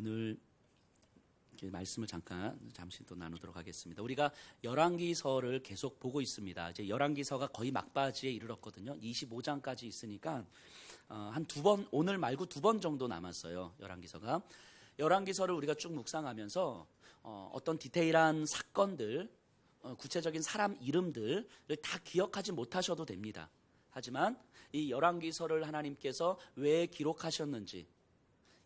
오늘 말씀을 잠시 또 나누도록 하겠습니다. 우리가 열왕기서를 계속 보고 있습니다. 이제 열왕기서가 거의 막바지에 이르렀거든요. 25장까지 있으니까 한 두 번, 오늘 말고 두 번 정도 남았어요. 열왕기서가. 열왕기서를 우리가 쭉 묵상하면서 어떤 디테일한 사건들, 구체적인 사람 이름들을 다 기억하지 못하셔도 됩니다. 하지만 이 열왕기서를 하나님께서 왜 기록하셨는지,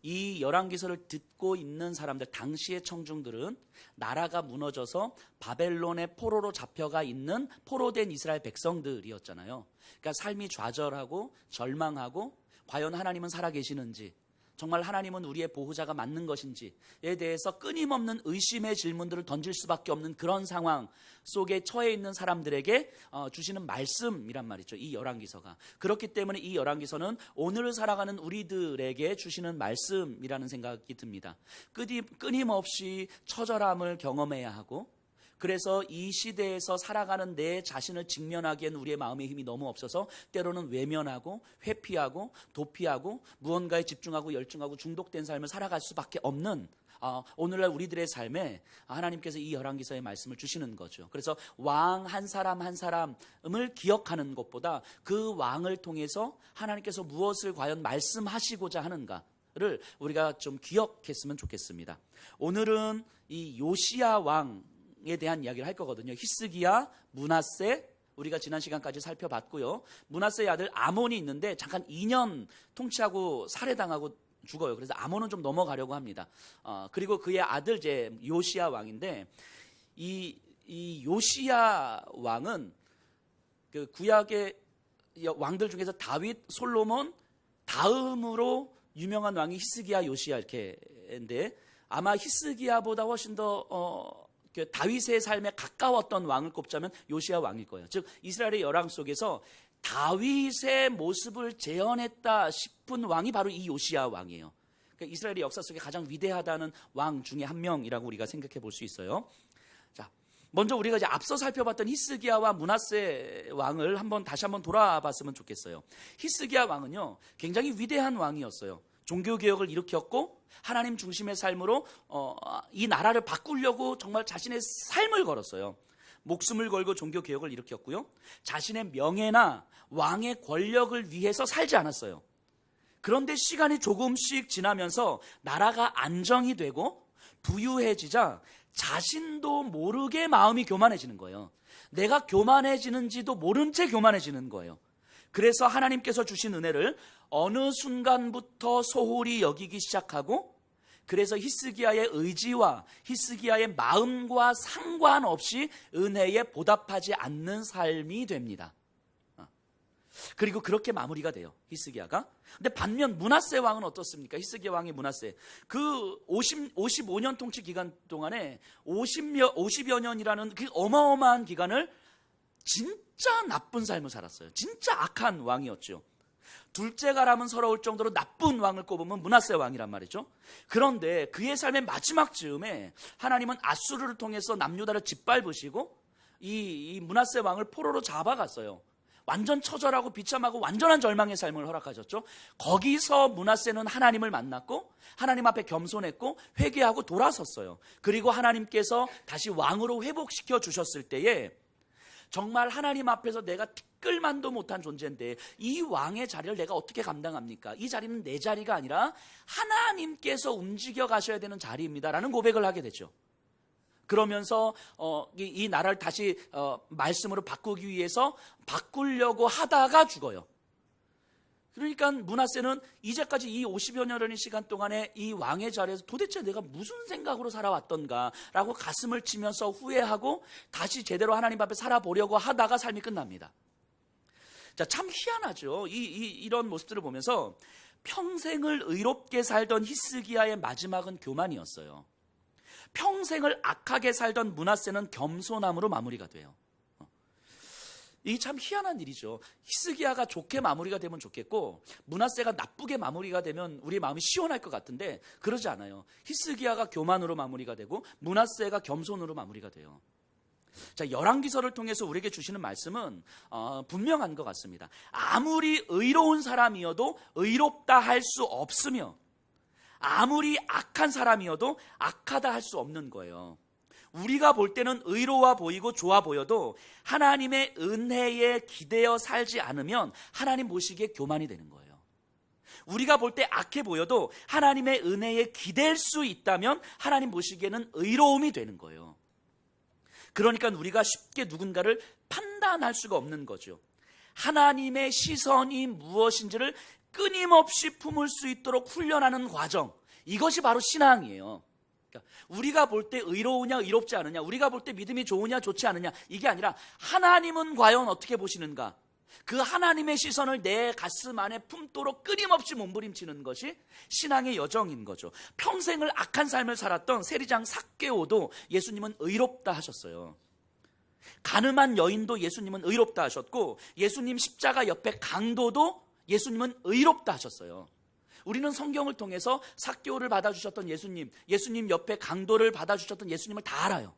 이 열왕기서를 듣고 있는 사람들, 당시의 청중들은 나라가 무너져서 바벨론의 포로로 잡혀가 있는 포로된 이스라엘 백성들이었잖아요. 그러니까 삶이 좌절하고 절망하고 과연 하나님은 살아계시는지, 정말 하나님은 우리의 보호자가 맞는 것인지에 대해서 끊임없는 의심의 질문들을 던질 수밖에 없는 그런 상황 속에 처해 있는 사람들에게 주시는 말씀이란 말이죠. 이 열왕기서가. 그렇기 때문에 이 열왕기서는 오늘을 살아가는 우리들에게 주시는 말씀이라는 생각이 듭니다. 끊임없이 처절함을 경험해야 하고, 그래서 이 시대에서 살아가는 내 자신을 직면하기에는 우리의 마음의 힘이 너무 없어서 때로는 외면하고 회피하고 도피하고 무언가에 집중하고 열중하고 중독된 삶을 살아갈 수밖에 없는 오늘날 우리들의 삶에 하나님께서 이 열왕기서의 말씀을 주시는 거죠. 그래서 왕 한 사람 한 사람을 기억하는 것보다 그 왕을 통해서 하나님께서 무엇을 과연 말씀하시고자 하는가를 우리가 좀 기억했으면 좋겠습니다. 오늘은 이 요시야 왕에 대한 이야기를 할 거거든요. 히스기야, 므낫세, 우리가 지난 시간까지 살펴봤고요. 므낫세의 아들 아몬이 있는데 잠깐 2년 통치하고 살해당하고 죽어요. 그래서 아몬은 좀 넘어가려고 합니다. 그리고 그의 아들 이제 요시야 왕인데, 이 요시야 왕은 그 구약의 왕들 중에서 다윗, 솔로몬 다음으로 유명한 왕이 히스기야, 요시야 이렇게인데, 아마 히스기야보다 훨씬 더 다윗의 삶에 가까웠던 왕을 꼽자면 요시야 왕일 거예요. 즉 이스라엘의 열왕 속에서 다윗의 모습을 재현했다 싶은 왕이 바로 이 요시야 왕이에요. 그러니까 이스라엘의 역사 속에 가장 위대하다는 왕 중에 한 명이라고 우리가 생각해 볼 수 있어요. 자, 먼저 우리가 이제 앞서 살펴봤던 히스기야와 므낫세 왕을 다시 한번 돌아봤으면 좋겠어요. 히스기야 왕은요, 굉장히 위대한 왕이었어요. 종교개혁을 일으켰고 하나님 중심의 삶으로 이 나라를 바꾸려고 정말 자신의 삶을 걸었어요. 목숨을 걸고 종교개혁을 일으켰고요. 자신의 명예나 왕의 권력을 위해서 살지 않았어요. 그런데 시간이 조금씩 지나면서 나라가 안정이 되고 부유해지자 자신도 모르게 마음이 교만해지는 거예요. 내가 교만해지는지도 모른 채 교만해지는 거예요. 그래서 하나님께서 주신 은혜를 어느 순간부터 소홀히 여기기 시작하고, 그래서 히스기야의 의지와 히스기야의 마음과 상관없이 은혜에 보답하지 않는 삶이 됩니다. 그리고 그렇게 마무리가 돼요, 히스기야가. 근데 반면 므낫세 왕은 어떻습니까? 히스기야 왕의 므낫세, 그 55년 통치 기간 동안에 50여 년이라는 그 어마어마한 기간을 진짜 나쁜 삶을 살았어요. 진짜 악한 왕이었죠. 둘째가라면 서러울 정도로 나쁜 왕을 꼽으면 므낫세 왕이란 말이죠. 그런데 그의 삶의 마지막 즈음에 하나님은 아수르를 통해서 남유다를 짓밟으시고 이 므낫세 왕을 포로로 잡아갔어요. 완전 처절하고 비참하고 완전한 절망의 삶을 허락하셨죠. 거기서 므낫세는 하나님을 만났고 하나님 앞에 겸손했고 회개하고 돌아섰어요. 그리고 하나님께서 다시 왕으로 회복시켜 주셨을 때에 정말 하나님 앞에서 내가 티끌만도 못한 존재인데 이 왕의 자리를 내가 어떻게 감당합니까? 이 자리는 내 자리가 아니라 하나님께서 움직여 가셔야 되는 자리입니다라는 고백을 하게 되죠. 그러면서 이 나라를 다시 말씀으로 바꾸기 위해서 바꾸려고 하다가 죽어요. 그러니까 므낫세는 이제까지 이 50여 년의 시간 동안에 이 왕의 자리에서 도대체 내가 무슨 생각으로 살아왔던가라고 가슴을 치면서 후회하고 다시 제대로 하나님 앞에 살아보려고 하다가 삶이 끝납니다. 자, 참 희한하죠. 이런 모습들을 보면서 평생을 의롭게 살던 히스기야의 마지막은 교만이었어요. 평생을 악하게 살던 므낫세는 겸손함으로 마무리가 돼요. 이게 참 희한한 일이죠. 히스기야가 좋게 마무리가 되면 좋겠고 므낫세가 나쁘게 마무리가 되면 우리의 마음이 시원할 것 같은데 그러지 않아요. 히스기야가 교만으로 마무리가 되고 므낫세가 겸손으로 마무리가 돼요. 자, 열왕기서를 통해서 우리에게 주시는 말씀은 분명한 것 같습니다. 아무리 의로운 사람이어도 의롭다 할 수 없으며 아무리 악한 사람이어도 악하다 할 수 없는 거예요. 우리가 볼 때는 의로워 보이고 좋아 보여도 하나님의 은혜에 기대어 살지 않으면 하나님 보시기에 교만이 되는 거예요. 우리가 볼 때 악해 보여도 하나님의 은혜에 기댈 수 있다면 하나님 보시기에는 의로움이 되는 거예요. 그러니까 우리가 쉽게 누군가를 판단할 수가 없는 거죠. 하나님의 시선이 무엇인지를 끊임없이 품을 수 있도록 훈련하는 과정, 이것이 바로 신앙이에요. 그러니까 우리가 볼 때 의로우냐 의롭지 않으냐, 우리가 볼 때 믿음이 좋으냐 좋지 않으냐, 이게 아니라 하나님은 과연 어떻게 보시는가, 그 하나님의 시선을 내 가슴 안에 품도록 끊임없이 몸부림치는 것이 신앙의 여정인 거죠. 평생을 악한 삶을 살았던 세리장 삭개오도 예수님은 의롭다 하셨어요. 가늠한 여인도 예수님은 의롭다 하셨고, 예수님 십자가 옆에 강도도 예수님은 의롭다 하셨어요. 우리는 성경을 통해서 삭개오를 받아주셨던 예수님, 예수님 옆에 강도를 받아주셨던 예수님을 다 알아요.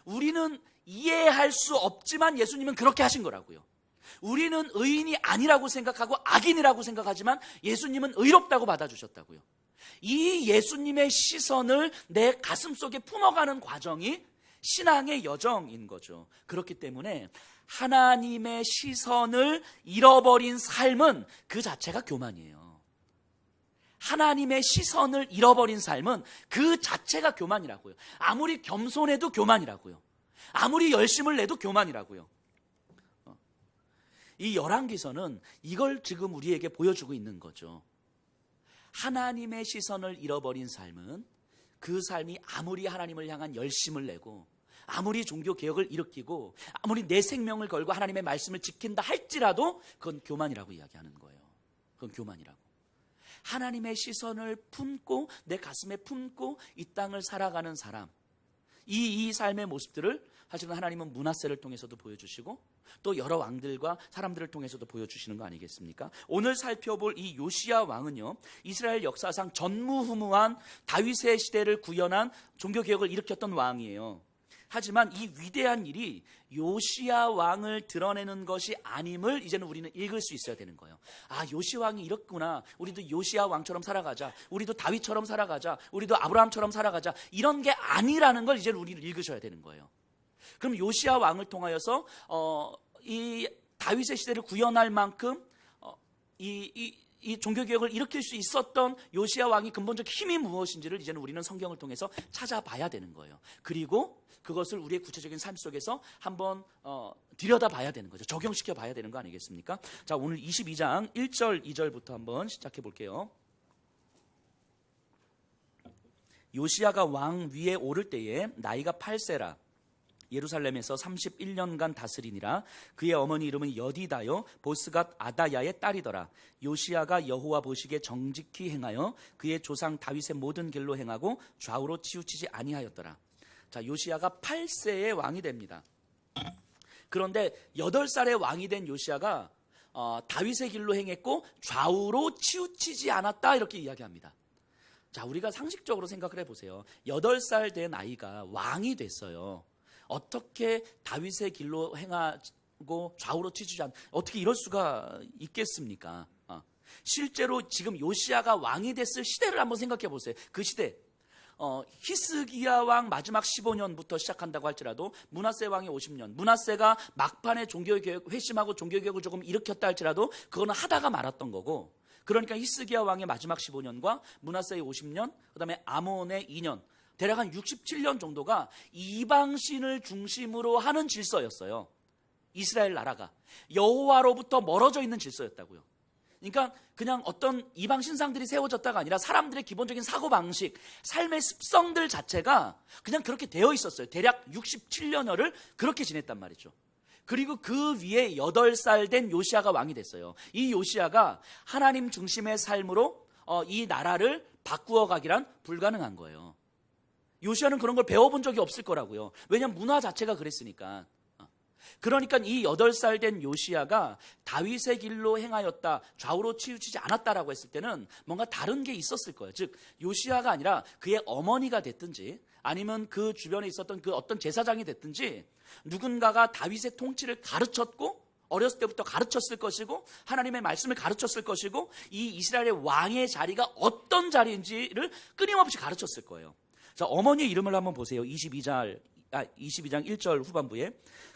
우리는 이해할 수 없지만 예수님은 그렇게 하신 거라고요. 우리는 의인이 아니라고 생각하고 악인이라고 생각하지만 예수님은 의롭다고 받아주셨다고요. 이 예수님의 시선을 내 가슴속에 품어가는 과정이 신앙의 여정인 거죠. 그렇기 때문에 하나님의 시선을 잃어버린 삶은 그 자체가 교만이에요. 하나님의 시선을 잃어버린 삶은 그 자체가 교만이라고요. 아무리 겸손해도 교만이라고요. 아무리 열심을 내도 교만이라고요. 이 열왕기서는 이걸 지금 우리에게 보여주고 있는 거죠. 하나님의 시선을 잃어버린 삶은 그 삶이 아무리 하나님을 향한 열심을 내고 아무리 종교개혁을 일으키고 아무리 내 생명을 걸고 하나님의 말씀을 지킨다 할지라도 그건 교만이라고 이야기하는 거예요. 그건 교만이라고. 하나님의 시선을 품고 내 가슴에 품고 이 땅을 살아가는 사람, 이 삶의 모습들을 사실은 하나님은 므낫세를 통해서도 보여주시고 또 여러 왕들과 사람들을 통해서도 보여주시는 거 아니겠습니까? 오늘 살펴볼 이 요시야 왕은요, 이스라엘 역사상 전무후무한 다윗의 시대를 구현한 종교개혁을 일으켰던 왕이에요. 하지만 이 위대한 일이 요시야 왕을 드러내는 것이 아님을 이제는 우리는 읽을 수 있어야 되는 거예요. 아, 요시야 왕이 이렇구나. 우리도 요시야 왕처럼 살아가자. 우리도 다윗처럼 살아가자. 우리도 아브라함처럼 살아가자. 이런 게 아니라는 걸 이제는 우리는 읽으셔야 되는 거예요. 그럼 요시야 왕을 통하여서 이 다윗의 시대를 구현할 만큼 이 종교개혁을 일으킬 수 있었던 요시야 왕이 근본적 힘이 무엇인지를 이제는 우리는 성경을 통해서 찾아봐야 되는 거예요. 그리고 그것을 우리의 구체적인 삶 속에서 한번 들여다봐야 되는 거죠. 적용시켜 봐야 되는 거 아니겠습니까? 자, 오늘 22장 1절 2절부터 한번 시작해 볼게요. 요시야가 왕 위에 오를 때에 나이가 8세라 예루살렘에서 31년간 다스리니라. 그의 어머니 이름은 여디다요 보스갓 아다야의 딸이더라. 요시야가 여호와 보시기에 정직히 행하여 그의 조상 다윗의 모든 길로 행하고 좌우로 치우치지 아니하였더라. 자, 요시야가 8세의 왕이 됩니다. 그런데 8살의 왕이 된 요시야가 다윗의 길로 행했고 좌우로 치우치지 않았다, 이렇게 이야기합니다. 자, 우리가 상식적으로 생각을 해보세요. 8살 된 아이가 왕이 됐어요. 어떻게 다윗의 길로 행하고 좌우로 치우치지 않, 어떻게 이럴 수가 있겠습니까? 실제로 지금 요시야가 왕이 됐을 시대를 한번 생각해 보세요. 그 시대, 히스기야 왕 마지막 15년부터 시작한다고 할지라도 므낫세 왕이 50년, 므낫세가 막판에 종교개혁 회심하고 종교개혁을 조금 일으켰다 할지라도 그거는 하다가 말았던 거고, 그러니까 히스기야 왕의 마지막 15년과 므낫세의 50년, 그 다음에 아몬의 2년, 대략 한 67년 정도가 이방신을 중심으로 하는 질서였어요. 이스라엘 나라가 여호와로부터 멀어져 있는 질서였다고요. 그러니까 그냥 어떤 이방 신상들이 세워졌다가 아니라 사람들의 기본적인 사고방식, 삶의 습성들 자체가 그냥 그렇게 되어 있었어요. 대략 67년여를 그렇게 지냈단 말이죠. 그리고 그 위에 8살 된 요시야가 왕이 됐어요. 이 요시야가 하나님 중심의 삶으로 이 나라를 바꾸어 가기란 불가능한 거예요. 요시야는 그런 걸 배워본 적이 없을 거라고요. 왜냐하면 문화 자체가 그랬으니까. 그러니까 이 8살 된 요시야가 다윗의 길로 행하였다, 좌우로 치우치지 않았다라고 했을 때는 뭔가 다른 게 있었을 거예요. 즉 요시야가 아니라 그의 어머니가 됐든지 아니면 그 주변에 있었던 그 어떤 제사장이 됐든지 누군가가 다윗의 통치를 가르쳤고 어렸을 때부터 가르쳤을 것이고 하나님의 말씀을 가르쳤을 것이고 이 이스라엘의 왕의 자리가 어떤 자리인지를 끊임없이 가르쳤을 거예요. 자, 어머니의 이름을 한번 보세요. 22장 1절 후반부에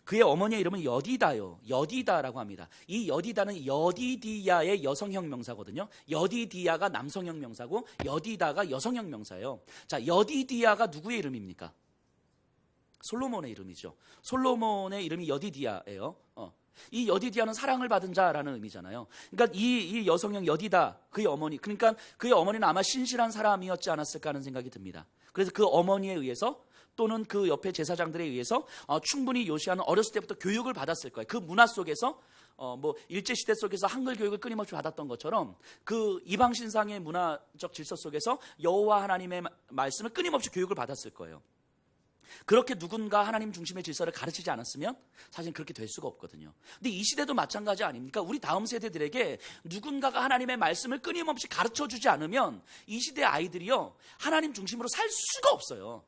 그의 어머니의 이름은 여디다요. 여디다라고 합니다. 이 여디다는 여디디야의 여성형 명사거든요. 여디디야가 남성형 명사고 여디다가 여성형 명사예요. 자, 여디디야가 누구의 이름입니까? 솔로몬의 이름이죠. 솔로몬의 이름이 여디디야예요. 이 여디디야는 사랑을 받은 자라는 의미잖아요. 그러니까 이 여성형 여디다, 그의 어머니, 그러니까 그의 어머니는 아마 신실한 사람이었지 않았을까 하는 생각이 듭니다. 그래서 그 어머니에 의해서 또는 그 옆에 제사장들에 의해서 충분히 요시아는 어렸을 때부터 교육을 받았을 거예요. 그 문화 속에서 일제시대 속에서 한글 교육을 끊임없이 받았던 것처럼 그 이방 신상의 문화적 질서 속에서 여호와 하나님의 말씀을 끊임없이 교육을 받았을 거예요. 그렇게 누군가 하나님 중심의 질서를 가르치지 않았으면 사실 그렇게 될 수가 없거든요. 근데 이 시대도 마찬가지 아닙니까? 우리 다음 세대들에게 누군가가 하나님의 말씀을 끊임없이 가르쳐주지 않으면 이 시대 아이들이요 하나님 중심으로 살 수가 없어요.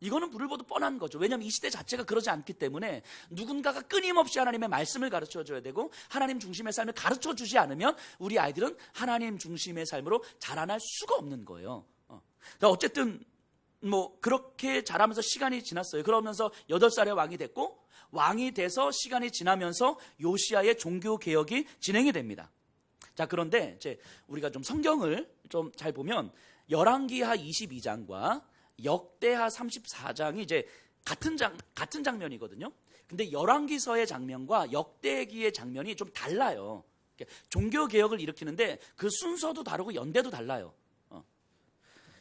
이거는 불을 보듯 뻔한 거죠. 왜냐하면 이 시대 자체가 그러지 않기 때문에 누군가가 끊임없이 하나님의 말씀을 가르쳐줘야 되고 하나님 중심의 삶을 가르쳐주지 않으면 우리 아이들은 하나님 중심의 삶으로 자라날 수가 없는 거예요. 어쨌든 그렇게 자라면서 시간이 지났어요. 그러면서 8살에 왕이 됐고 왕이 돼서 시간이 지나면서 요시아의 종교개혁이 진행이 됩니다. 자, 그런데 이제 우리가 좀 성경을 좀 잘 보면 열왕기하 22장과 역대하 34장이 이제 같은 장면이거든요. 근데 열왕기서의 장면과 역대기의 장면이 좀 달라요. 종교개혁을 일으키는데 그 순서도 다르고 연대도 달라요.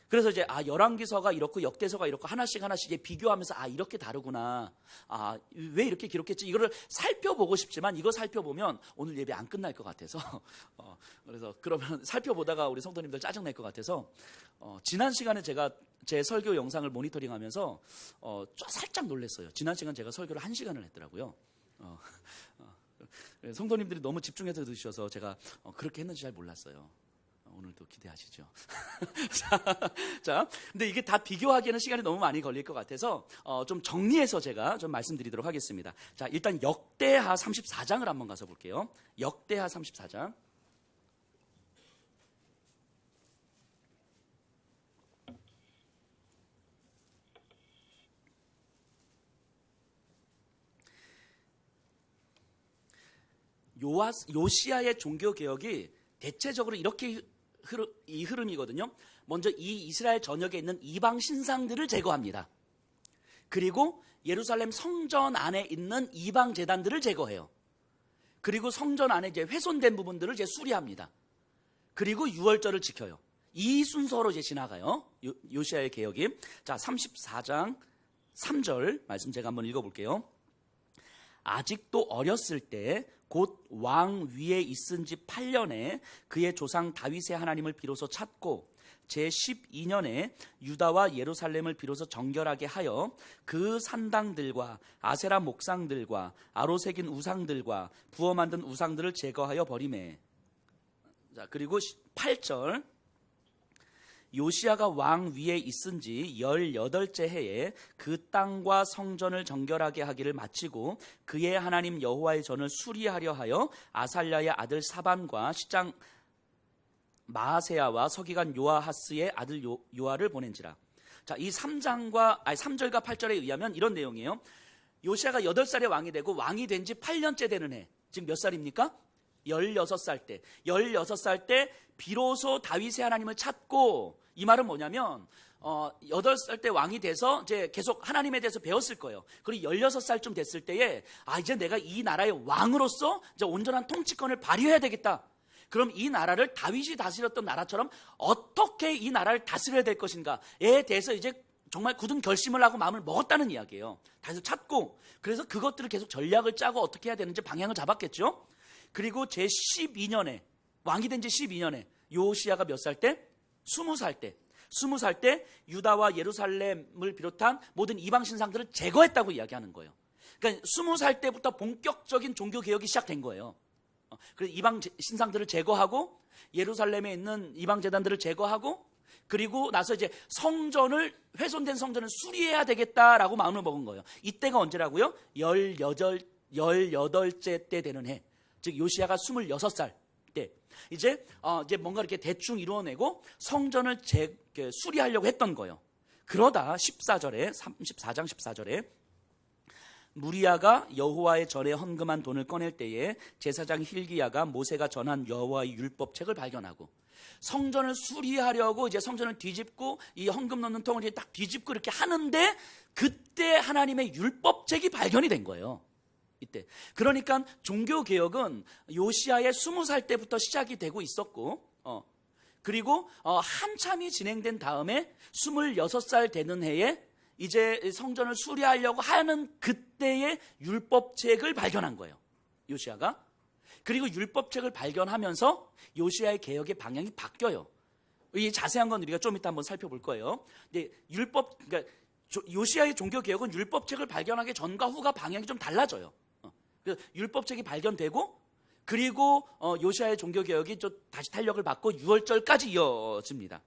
그래서 이제 열왕기서가 이렇고 역대서가 이렇고 하나씩 비교하면서 이렇게 다르구나. 왜 이렇게 기록했지? 이거를 살펴보고 싶지만 이거 살펴보면 오늘 예배 안 끝날 것 같아서 그래서 그러면 살펴보다가 우리 성도님들 짜증 낼 것 같아서 지난 시간에 제가 제 설교 영상을 모니터링하면서 살짝 놀랐어요. 지난 시간 제가 설교를 1시간을 했더라고요. 성도님들이 너무 집중해서 들으셔서 제가 그렇게 했는지 잘 몰랐어요. 오늘도 기대하시죠. 자, 근데 이게 다 비교하기에는 시간이 너무 많이 걸릴 것 같아서 좀 정리해서 제가 좀 말씀드리도록 하겠습니다. 자, 일단 역대하 34장을 한번 가서 볼게요. 역대하 34장. 요시아의 종교개혁이 대체적으로 이렇게 이 흐름이거든요. 먼저 이 이스라엘 전역에 있는 이방 신상들을 제거합니다. 그리고 예루살렘 성전 안에 있는 이방 제단들을 제거해요. 그리고 성전 안에 이제 훼손된 부분들을 이제 수리합니다. 그리고 유월절을 지켜요. 이 순서로 이제 지나가요. 요시아의 개혁이. 자, 34장 3절 말씀 제가 한번 읽어볼게요. 아직도 어렸을 때 곧 왕 위에 있은 지 8년에 그의 조상 다윗의 하나님을 비로소 찾고 제12년에 유다와 예루살렘을 비로소 정결하게 하여 그 산당들과 아세라 목상들과 아로 새긴 우상들과 부어 만든 우상들을 제거하여 버리매. 자, 그리고 8절 요시아가 왕 위에 있은 지 18째 해에 그 땅과 성전을 정결하게 하기를 마치고 그의 하나님 여호와의 전을 수리하려 하여 아살랴의 아들 사반과 시장 마아세야와 서기관 요아하스의 아들 요아를 보낸지라. 자, 이 3절과 8절에 의하면 이런 내용이에요. 요시아가 8살에 왕이 되고 왕이 된 지 8년째 되는 해. 지금 몇 살입니까? 16살 때. 16살 때 비로소 다윗의 하나님을 찾고, 이 말은 뭐냐면 8살 때 왕이 돼서 이제 계속 하나님에 대해서 배웠을 거예요. 그리고 16살쯤 됐을 때에 이제 내가 이 나라의 왕으로서 이제 온전한 통치권을 발휘해야 되겠다. 그럼 이 나라를 다윗이 다스렸던 나라처럼 어떻게 이 나라를 다스려야 될 것인가에 대해서 이제 정말 굳은 결심을 하고 마음을 먹었다는 이야기예요. 다윗을 찾고, 그래서 그것들을 계속 전략을 짜고 어떻게 해야 되는지 방향을 잡았겠죠. 그리고 제 12년에 왕이 된 지 12년에 요시아가 몇 살 때? 20살 때. 20살 때 유다와 예루살렘을 비롯한 모든 이방 신상들을 제거했다고 이야기하는 거예요. 그러니까 20살 때부터 본격적인 종교 개혁이 시작된 거예요. 그래서 이방 신상들을 제거하고 예루살렘에 있는 이방 제단들을 제거하고, 그리고 나서 이제 훼손된 성전을 수리해야 되겠다라고 마음을 먹은 거예요. 이때가 언제라고요? 18째 때 되는 해, 즉 요시야가 26살 때 이제 뭔가 이렇게 대충 이루어내고 성전을 수리하려고 했던 거예요. 그러다 14장 14절에 무리야가 여호와의 절에 헌금한 돈을 꺼낼 때에 제사장 힐기야가 모세가 전한 여호와의 율법책을 발견하고 성전을 수리하려고 이제 성전을 뒤집고 이 헌금 넣는 통을 이제 딱 뒤집고 이렇게 하는데 그때 하나님의 율법책이 발견이 된 거예요. 이때. 그러니까 종교 개혁은 요시야의 20살 때부터 시작이 되고 있었고, 그리고 한참이 진행된 다음에 26살 되는 해에 이제 성전을 수리하려고 하는 그때의 율법책을 발견한 거예요. 요시야가. 그리고 율법책을 발견하면서 요시야의 개혁의 방향이 바뀌어요. 이 자세한 건 우리가 좀 이따 한번 살펴볼 거예요. 근데 그러니까 요시야의 종교 개혁은 율법책을 발견하기 전과 후가 방향이 좀 달라져요. 율법책이 발견되고 그리고 요시야의 종교 개혁이 좀 다시 탄력을 받고 6월절까지 이어집니다.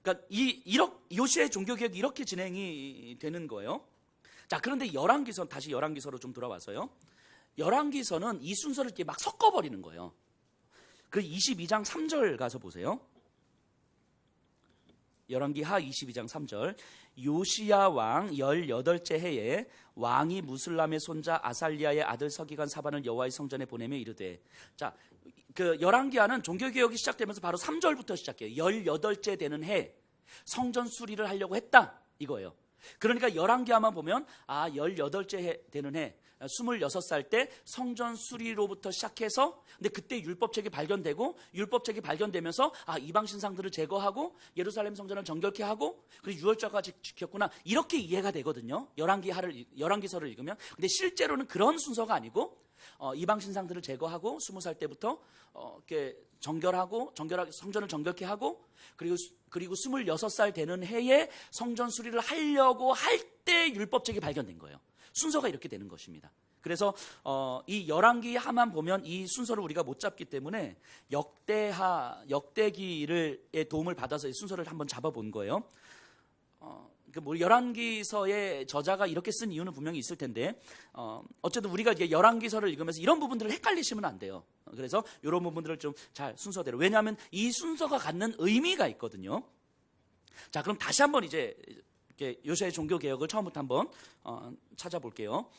그러니까 요시야의 종교 개혁이 이렇게 진행이 되는 거예요. 자, 그런데 다시 열왕기서로 좀 돌아와서요. 열왕기서는 이 순서를 이렇게 막 섞어버리는 거예요. 그 22장 3절 가서 보세요. 열왕기하 22장 3절. 요시야 왕 18째 해에 왕이 무슬람의 손자 아살리아의 아들 서기관 사반을 여호와의 성전에 보내며 이르되, 자, 그 열왕기하는 종교개혁이 시작되면서 바로 3절부터 시작해요. 18째 되는 해 성전 수리를 하려고 했다 이거예요. 그러니까 열왕기하만 보면 18째 해 되는 해 26살 때 성전 수리로부터 시작해서, 근데 그때 율법책이 발견되고 율법책이 발견되면서 이방 신상들을 제거하고 예루살렘 성전을 정결케 하고 그리고 6월절까지 지켰구나, 이렇게 이해가 되거든요. 열왕기서를 읽으면. 근데 실제로는 그런 순서가 아니고 이방 신상들을 제거하고 20살 때부터 이렇게 정결하고 성전을 정결케 하고 그리고 26살 되는 해에 성전 수리를 하려고 할 때 율법책이 발견된 거예요. 순서가 이렇게 되는 것입니다. 그래서 이 열왕기하만 보면 이 순서를 우리가 못 잡기 때문에 역대기의 도움을 받아서 이 순서를 한번 잡아본 거예요. 열왕기서의 저자가 이렇게 쓴 이유는 분명히 있을 텐데 어쨌든 우리가 이제 열왕기서를 읽으면서 이런 부분들을 헷갈리시면 안 돼요. 그래서 이런 부분들을 좀 잘 순서대로, 왜냐하면 이 순서가 갖는 의미가 있거든요. 자, 그럼 다시 한번 이제 요시야의 종교 개혁을 처음부터 한번 찾아볼게요.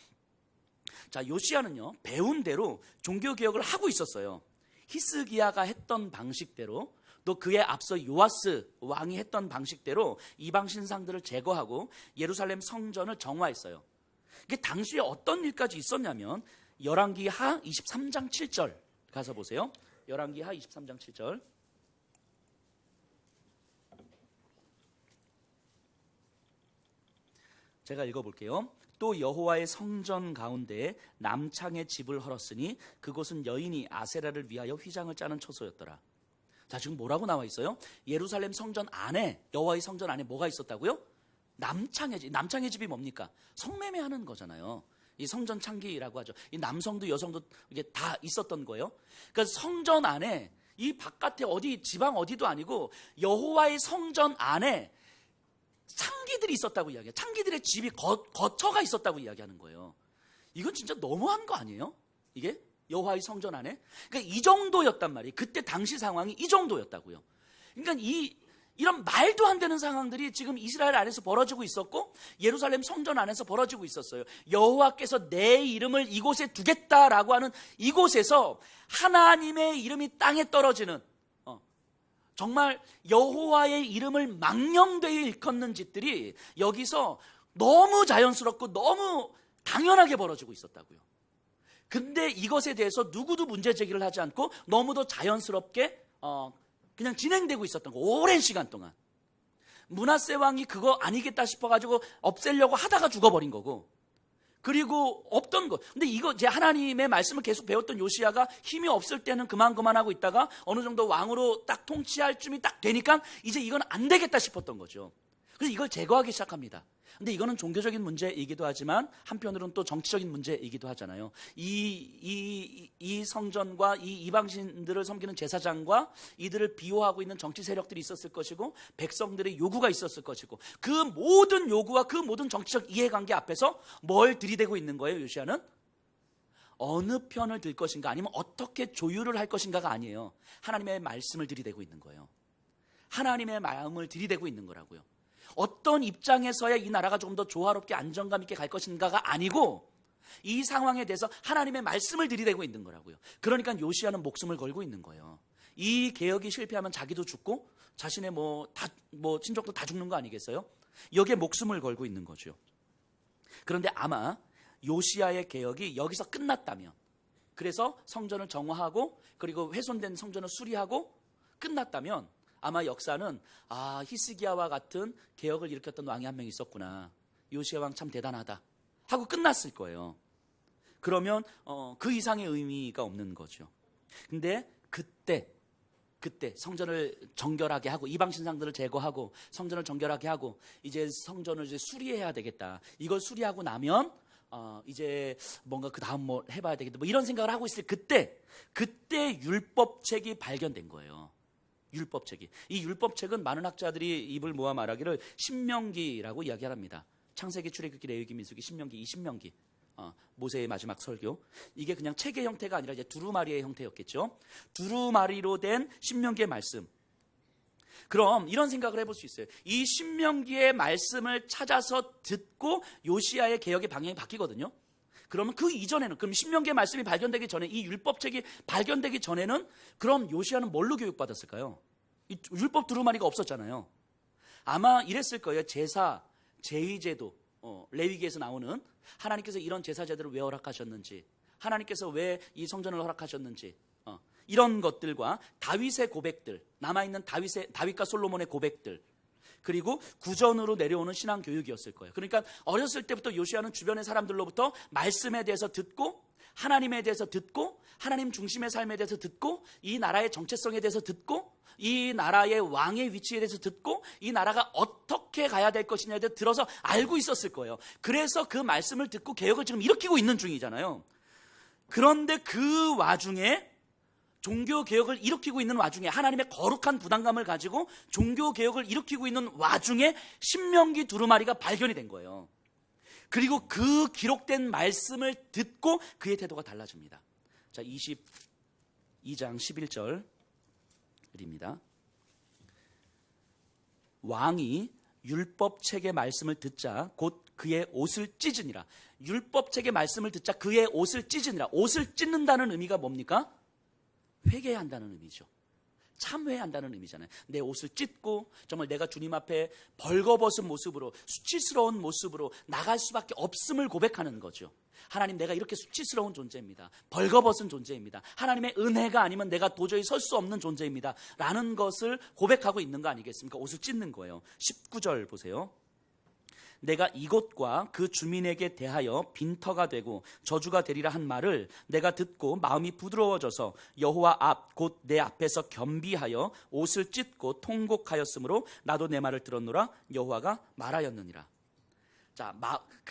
자, 요시야는요 배운 대로 종교 개혁을 하고 있었어요. 히스기야가 했던 방식대로, 또 그에 앞서 요아스 왕이 했던 방식대로 이방 신상들을 제거하고 예루살렘 성전을 정화했어요. 이게 당시에 어떤 일까지 있었냐면 열왕기하 23장 7절 가서 보세요. 열왕기하 23장 7절. 제가 읽어볼게요. 또 여호와의 성전 가운데 남창의 집을 헐었으니 그곳은 여인이 아세라를 위하여 휘장을 짜는 처소였더라. 자, 지금 뭐라고 나와 있어요? 예루살렘 성전 안에, 여호와의 성전 안에 뭐가 있었다고요? 남창의 집. 남창의 집이 뭡니까? 성매매하는 거잖아요. 이 성전 창기라고 하죠. 이 남성도 여성도 이게 다 있었던 거예요. 그러니까 성전 안에, 이 바깥에 어디 지방 어디도 아니고 여호와의 성전 안에 창기들이 있었다고 이야기해요. 창기들의 집이 거처가 있었다고 이야기하는 거예요. 이건 진짜 너무한 거 아니에요? 이게 여호와의 성전 안에? 그러니까 이 정도였단 말이에요. 그때 당시 상황이 이 정도였다고요. 그러니까 이런 말도 안 되는 상황들이 지금 이스라엘 안에서 벌어지고 있었고 예루살렘 성전 안에서 벌어지고 있었어요. 여호와께서 내 이름을 이곳에 두겠다라고 하는 이곳에서 하나님의 이름이 땅에 떨어지는, 정말 여호와의 이름을 망령되이 일컫는 짓들이 여기서 너무 자연스럽고 너무 당연하게 벌어지고 있었다고요. 근데 이것에 대해서 누구도 문제 제기를 하지 않고 너무도 자연스럽게 그냥 진행되고 있었던 거, 오랜 시간 동안. 므낫세 왕이 그거 아니겠다 싶어가지고 없애려고 하다가 죽어버린 거고, 그리고 없던 거. 근데 이거 이제 하나님의 말씀을 계속 배웠던 요시야가 힘이 없을 때는 그만하고 있다가 어느 정도 왕으로 딱 통치할 쯤이 딱 되니까 이제 이건 안 되겠다 싶었던 거죠. 그래서 이걸 제거하기 시작합니다. 근데 이거는 종교적인 문제이기도 하지만 한편으로는 또 정치적인 문제이기도 하잖아요. 이 성전과 이 이방신들을 섬기는 제사장과 이들을 비호하고 있는 정치 세력들이 있었을 것이고 백성들의 요구가 있었을 것이고 그 모든 요구와 그 모든 정치적 이해관계 앞에서 뭘 들이대고 있는 거예요, 요시야는? 어느 편을 들 것인가 아니면 어떻게 조율을 할 것인가가 아니에요. 하나님의 말씀을 들이대고 있는 거예요. 하나님의 마음을 들이대고 있는 거라고요. 어떤 입장에서야 이 나라가 조금 더 조화롭게 안정감 있게 갈 것인가가 아니고 이 상황에 대해서 하나님의 말씀을 들이대고 있는 거라고요. 그러니까 요시야는 목숨을 걸고 있는 거예요. 이 개혁이 실패하면 자기도 죽고 자신의 친족도 다 죽는 거 아니겠어요? 여기에 목숨을 걸고 있는 거죠. 그런데 아마 요시야의 개혁이 여기서 끝났다면, 그래서 성전을 정화하고 그리고 훼손된 성전을 수리하고 끝났다면 아마 역사는 히스기야와 같은 개혁을 일으켰던 왕이 한 명 있었구나, 요시야 왕 참 대단하다 하고 끝났을 거예요. 그러면 그 이상의 의미가 없는 거죠. 근데 그때 성전을 정결하게 하고 이방 신상들을 제거하고 성전을 정결하게 하고 이제 성전을 이제 수리해야 되겠다. 이걸 수리하고 나면 이제 뭔가 그 다음 뭐 해봐야 되겠다. 뭐 이런 생각을 하고 있을 그때 율법책이 발견된 거예요. 율법책이. 이 율법책은 많은 학자들이 입을 모아 말하기를 신명기라고 이야기합니다. 창세기, 출애굽기, 레위기, 민수기, 신명기, 이 신명기. 모세의 마지막 설교. 이게 그냥 책의 형태가 아니라 이제 두루마리의 형태였겠죠. 두루마리로 된 신명기의 말씀. 그럼 이런 생각을 해볼 수 있어요. 이 신명기의 말씀을 찾아서 듣고 요시야의 개혁의 방향이 바뀌거든요. 그러면 그 이전에는, 그럼 신명기의 말씀이 발견되기 전에, 이 율법책이 발견되기 전에는 그럼 요시야는 뭘로 교육받았을까요? 이 율법 두루마리가 없었잖아요. 아마 이랬을 거예요. 제사, 제의제도, 레위기에서 나오는 하나님께서 이런 제사 제도를 왜 허락하셨는지, 하나님께서 왜 이 성전을 허락하셨는지, 이런 것들과 다윗의 고백들, 남아있는 다윗과 솔로몬의 고백들, 그리고 구전으로 내려오는 신앙 교육이었을 거예요. 그러니까 어렸을 때부터 요시야는 주변의 사람들로부터 말씀에 대해서 듣고, 하나님에 대해서 듣고, 하나님 중심의 삶에 대해서 듣고, 이 나라의 정체성에 대해서 듣고, 이 나라의 왕의 위치에 대해서 듣고, 이 나라가 어떻게 가야 될 것이냐에 대해서 들어서 알고 있었을 거예요. 그래서 그 말씀을 듣고 개혁을 지금 일으키고 있는 중이잖아요. 그런데 그 와중에, 종교개혁을 일으키고 있는 와중에, 하나님의 거룩한 부담감을 가지고 종교개혁을 일으키고 있는 와중에 신명기 두루마리가 발견이 된 거예요. 그리고 그 기록된 말씀을 듣고 그의 태도가 달라집니다. 자, 22장 11절입니다. 왕이 율법책의 말씀을 듣자 곧 그의 옷을 찢으니라. 율법책의 말씀을 듣자 그의 옷을 찢으니라. 옷을 찢는다는 의미가 뭡니까? 회개해야 한다는 의미죠. 참회해야 한다는 의미잖아요. 내 옷을 찢고 정말 내가 주님 앞에 벌거벗은 모습으로, 수치스러운 모습으로 나갈 수밖에 없음을 고백하는 거죠. 하나님, 내가 이렇게 수치스러운 존재입니다. 벌거벗은 존재입니다. 하나님의 은혜가 아니면 내가 도저히 설 수 없는 존재입니다. 라는 것을 고백하고 있는 거 아니겠습니까? 옷을 찢는 거예요. 19절 보세요. 내가 이곳과 그 주민에게 대하여 빈터가 되고 저주가 되리라 한 말을 내가 듣고 마음이 부드러워져서 여호와 앞 곧 내 앞에서 겸비하여 옷을 찢고 통곡하였으므로 나도 내 말을 들었노라. 여호와가 말하였느니라. 자,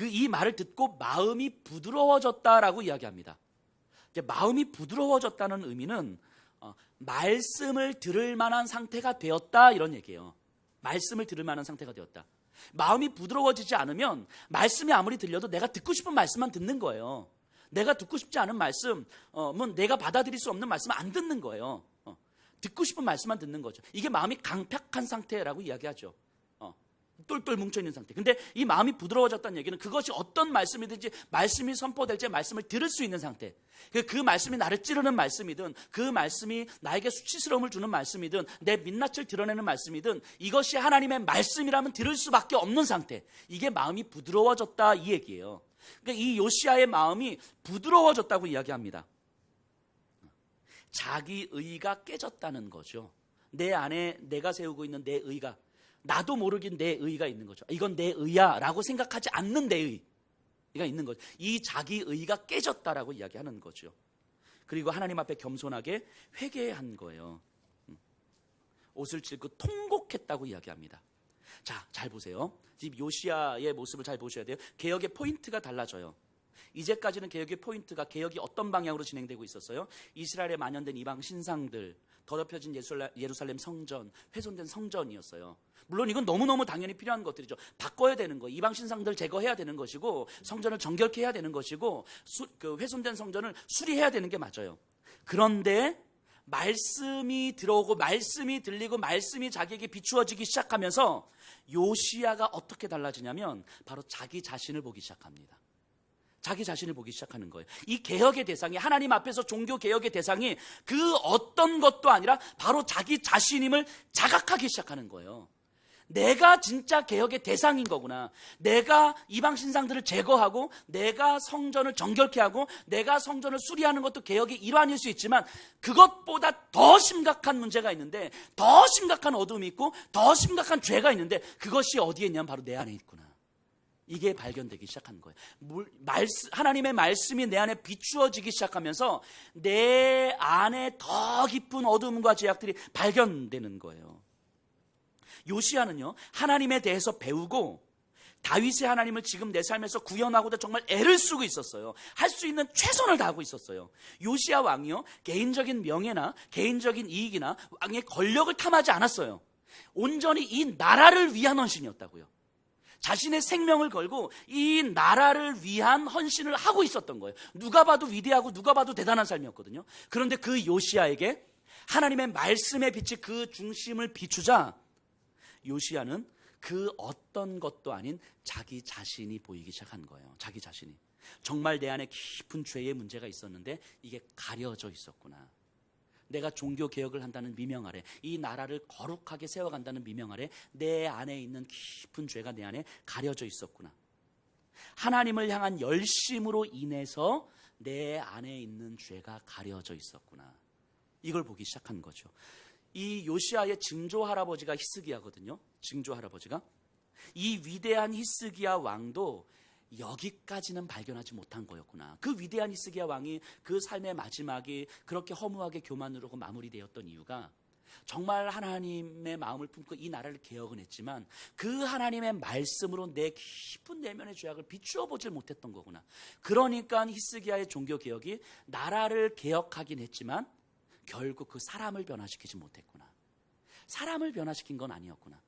이 말을 듣고 마음이 부드러워졌다라고 이야기합니다. 마음이 부드러워졌다는 의미는 말씀을 들을 만한 상태가 되었다, 이런 얘기예요. 말씀을 들을 만한 상태가 되었다. 마음이 부드러워지지 않으면 말씀이 아무리 들려도 내가 듣고 싶은 말씀만 듣는 거예요. 내가 듣고 싶지 않은 말씀은 내가 받아들일 수 없는 말씀은 안 듣는 거예요. 듣고 싶은 말씀만 듣는 거죠. 이게 마음이 강팍한 상태라고 이야기하죠. 똘똘 뭉쳐있는 상태. 근데 이 마음이 부드러워졌다는 얘기는 그것이 어떤 말씀이든지 말씀이 선포될 때 말씀을 들을 수 있는 상태. 그 말씀이 나를 찌르는 말씀이든 그 말씀이 나에게 수치스러움을 주는 말씀이든 내 민낯을 드러내는 말씀이든 이것이 하나님의 말씀이라면 들을 수밖에 없는 상태. 이게 마음이 부드러워졌다, 이 얘기예요. 그러니까 이 요시야의 마음이 부드러워졌다고 이야기합니다. 자기 의가 깨졌다는 거죠. 내 안에 내가 세우고 있는 내 의가, 나도 모르긴 내 의가 있는 거죠. 이건 내 의야 라고 생각하지 않는 내 의가 있는 거죠. 이 자기 의가 깨졌다라고 이야기하는 거죠. 그리고 하나님 앞에 겸손하게 회개한 거예요. 옷을 찢고 통곡했다고 이야기합니다. 자, 잘 보세요. 지금 요시야의 모습을 잘 보셔야 돼요. 개혁의 포인트가 달라져요. 이제까지는 개혁의 포인트가 개혁이 어떤 방향으로 진행되고 있었어요? 이스라엘에 만연된 이방 신상들, 더럽혀진 예루살렘 성전, 훼손된 성전이었어요. 물론 이건 너무너무 당연히 필요한 것들이죠. 바꿔야 되는 거, 이방 신상들 제거해야 되는 것이고, 성전을 정결케 해야 되는 것이고, 그 훼손된 성전을 수리해야 되는 게 맞아요. 그런데 말씀이 들어오고 말씀이 들리고 말씀이 자기에게 비추어지기 시작하면서 요시야가 어떻게 달라지냐면 바로 자기 자신을 보기 시작합니다. 자기 자신을 보기 시작하는 거예요. 이 개혁의 대상이, 하나님 앞에서 종교 개혁의 대상이 그 어떤 것도 아니라 바로 자기 자신임을 자각하기 시작하는 거예요. 내가 진짜 개혁의 대상인 거구나. 내가 이방 신상들을 제거하고 내가 성전을 정결케 하고 내가 성전을 수리하는 것도 개혁의 일환일 수 있지만 그것보다 더 심각한 문제가 있는데, 더 심각한 어둠이 있고 더 심각한 죄가 있는데 그것이 어디에 있냐면 바로 내 안에 있구나. 이게 발견되기 시작한 거예요. 하나님의 말씀이 내 안에 비추어지기 시작하면서 내 안에 더 깊은 어둠과 죄악들이 발견되는 거예요. 요시야는요, 하나님에 대해서 배우고 다윗의 하나님을 지금 내 삶에서 구현하고도 정말 애를 쓰고 있었어요. 할 수 있는 최선을 다하고 있었어요. 요시야 왕이요, 개인적인 명예나 개인적인 이익이나 왕의 권력을 탐하지 않았어요. 온전히 이 나라를 위한 헌신이었다고요. 자신의 생명을 걸고 이 나라를 위한 헌신을 하고 있었던 거예요. 누가 봐도 위대하고 누가 봐도 대단한 삶이었거든요. 그런데 그 요시야에게 하나님의 말씀의 빛이 그 중심을 비추자 요시야는 그 어떤 것도 아닌 자기 자신이 보이기 시작한 거예요. 자기 자신이. 정말 내 안에 깊은 죄의 문제가 있었는데 이게 가려져 있었구나. 내가 종교개혁을 한다는 미명 아래, 이 나라를 거룩하게 세워간다는 미명 아래 내 안에 있는 깊은 죄가 내 안에 가려져 있었구나. 하나님을 향한 열심으로 인해서 내 안에 있는 죄가 가려져 있었구나. 이걸 보기 시작한 거죠. 이 요시야의 증조 할아버지가 히스기야거든요. 증조 할아버지가. 이 위대한 히스기야 왕도 여기까지는 발견하지 못한 거였구나. 그 위대한 히스기야 왕이 그 삶의 마지막이 그렇게 허무하게 교만으로 마무리되었던 이유가 정말 하나님의 마음을 품고 이 나라를 개혁은 했지만 그 하나님의 말씀으로 내 깊은 내면의 죄악을 비추어 보질 못했던 거구나. 그러니까 히스기야의 종교개혁이 나라를 개혁하긴 했지만 결국 그 사람을 변화시키지 못했구나. 사람을 변화시킨 건 아니었구나.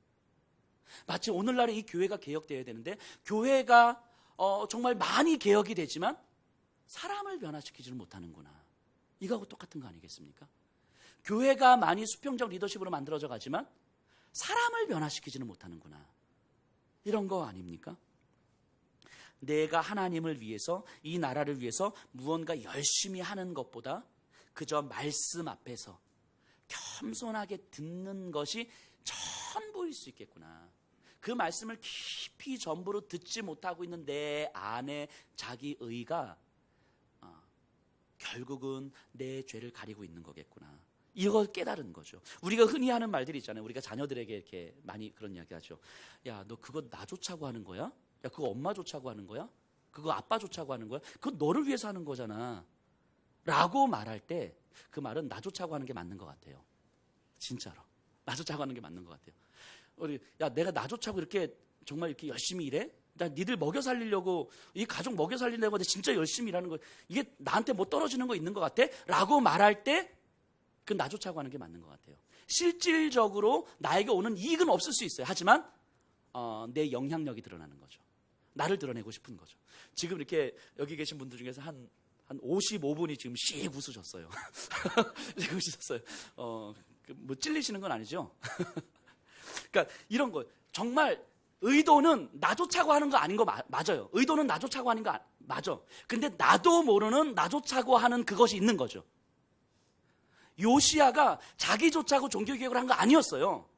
마치 오늘날에 이 교회가 개혁되어야 되는데 교회가 정말 많이 개혁이 되지만 사람을 변화시키지를 못하는구나. 이거하고 똑같은 거 아니겠습니까? 교회가 많이 수평적 리더십으로 만들어져 가지만 사람을 변화시키지는 못하는구나. 이런 거 아닙니까? 내가 하나님을 위해서, 이 나라를 위해서 무언가 열심히 하는 것보다 그저 말씀 앞에서 겸손하게 듣는 것이 전부일 수 있겠구나. 그 말씀을 깊이 전부로 듣지 못하고 있는 내 안에 자기 의가 결국은 내 죄를 가리고 있는 거겠구나. 이걸 깨달은 거죠. 우리가 흔히 하는 말들이 있잖아요. 우리가 자녀들에게 이렇게 많이 그런 이야기 하죠. 야, 너 그거 나 좋자고 하는 거야? 야, 그거 엄마 좋자고 하는 거야? 그거 아빠 좋자고 하는 거야? 그거 너를 위해서 하는 거잖아. 라고 말할 때 그 말은 나 좋자고 하는 게 맞는 것 같아요. 진짜로. 나 좋자고 하는 게 맞는 것 같아요. 야, 내가 나 좋자고 이렇게 정말 이렇게 열심히 일해? 나 니들 먹여 살리려고, 이 가족 먹여 살리려고 진짜 열심히 일하는 거, 이게 나한테 뭐 떨어지는 거 있는 것 같아? 라고 말할 때 그 나 좋자고 하는 게 맞는 것 같아요. 실질적으로 나에게 오는 이익은 없을 수 있어요. 하지만 내 영향력이 드러나는 거죠. 나를 드러내고 싶은 거죠. 지금 이렇게 여기 계신 분들 중에서 한 55분이 지금 씩 웃으셨어요. 지금 웃으셨어요. 뭐 찔리시는 건 아니죠? 그러니까 이런 거 정말 의도는 나 좋자고 하는 거 아닌 거 맞아요. 의도는 나 좋자고 하는 거 맞아. 근데 나도 모르는 나 좋자고 하는 그것이 있는 거죠. 요시야가 자기 좋자고 종교개혁을 한 거 아니었어요.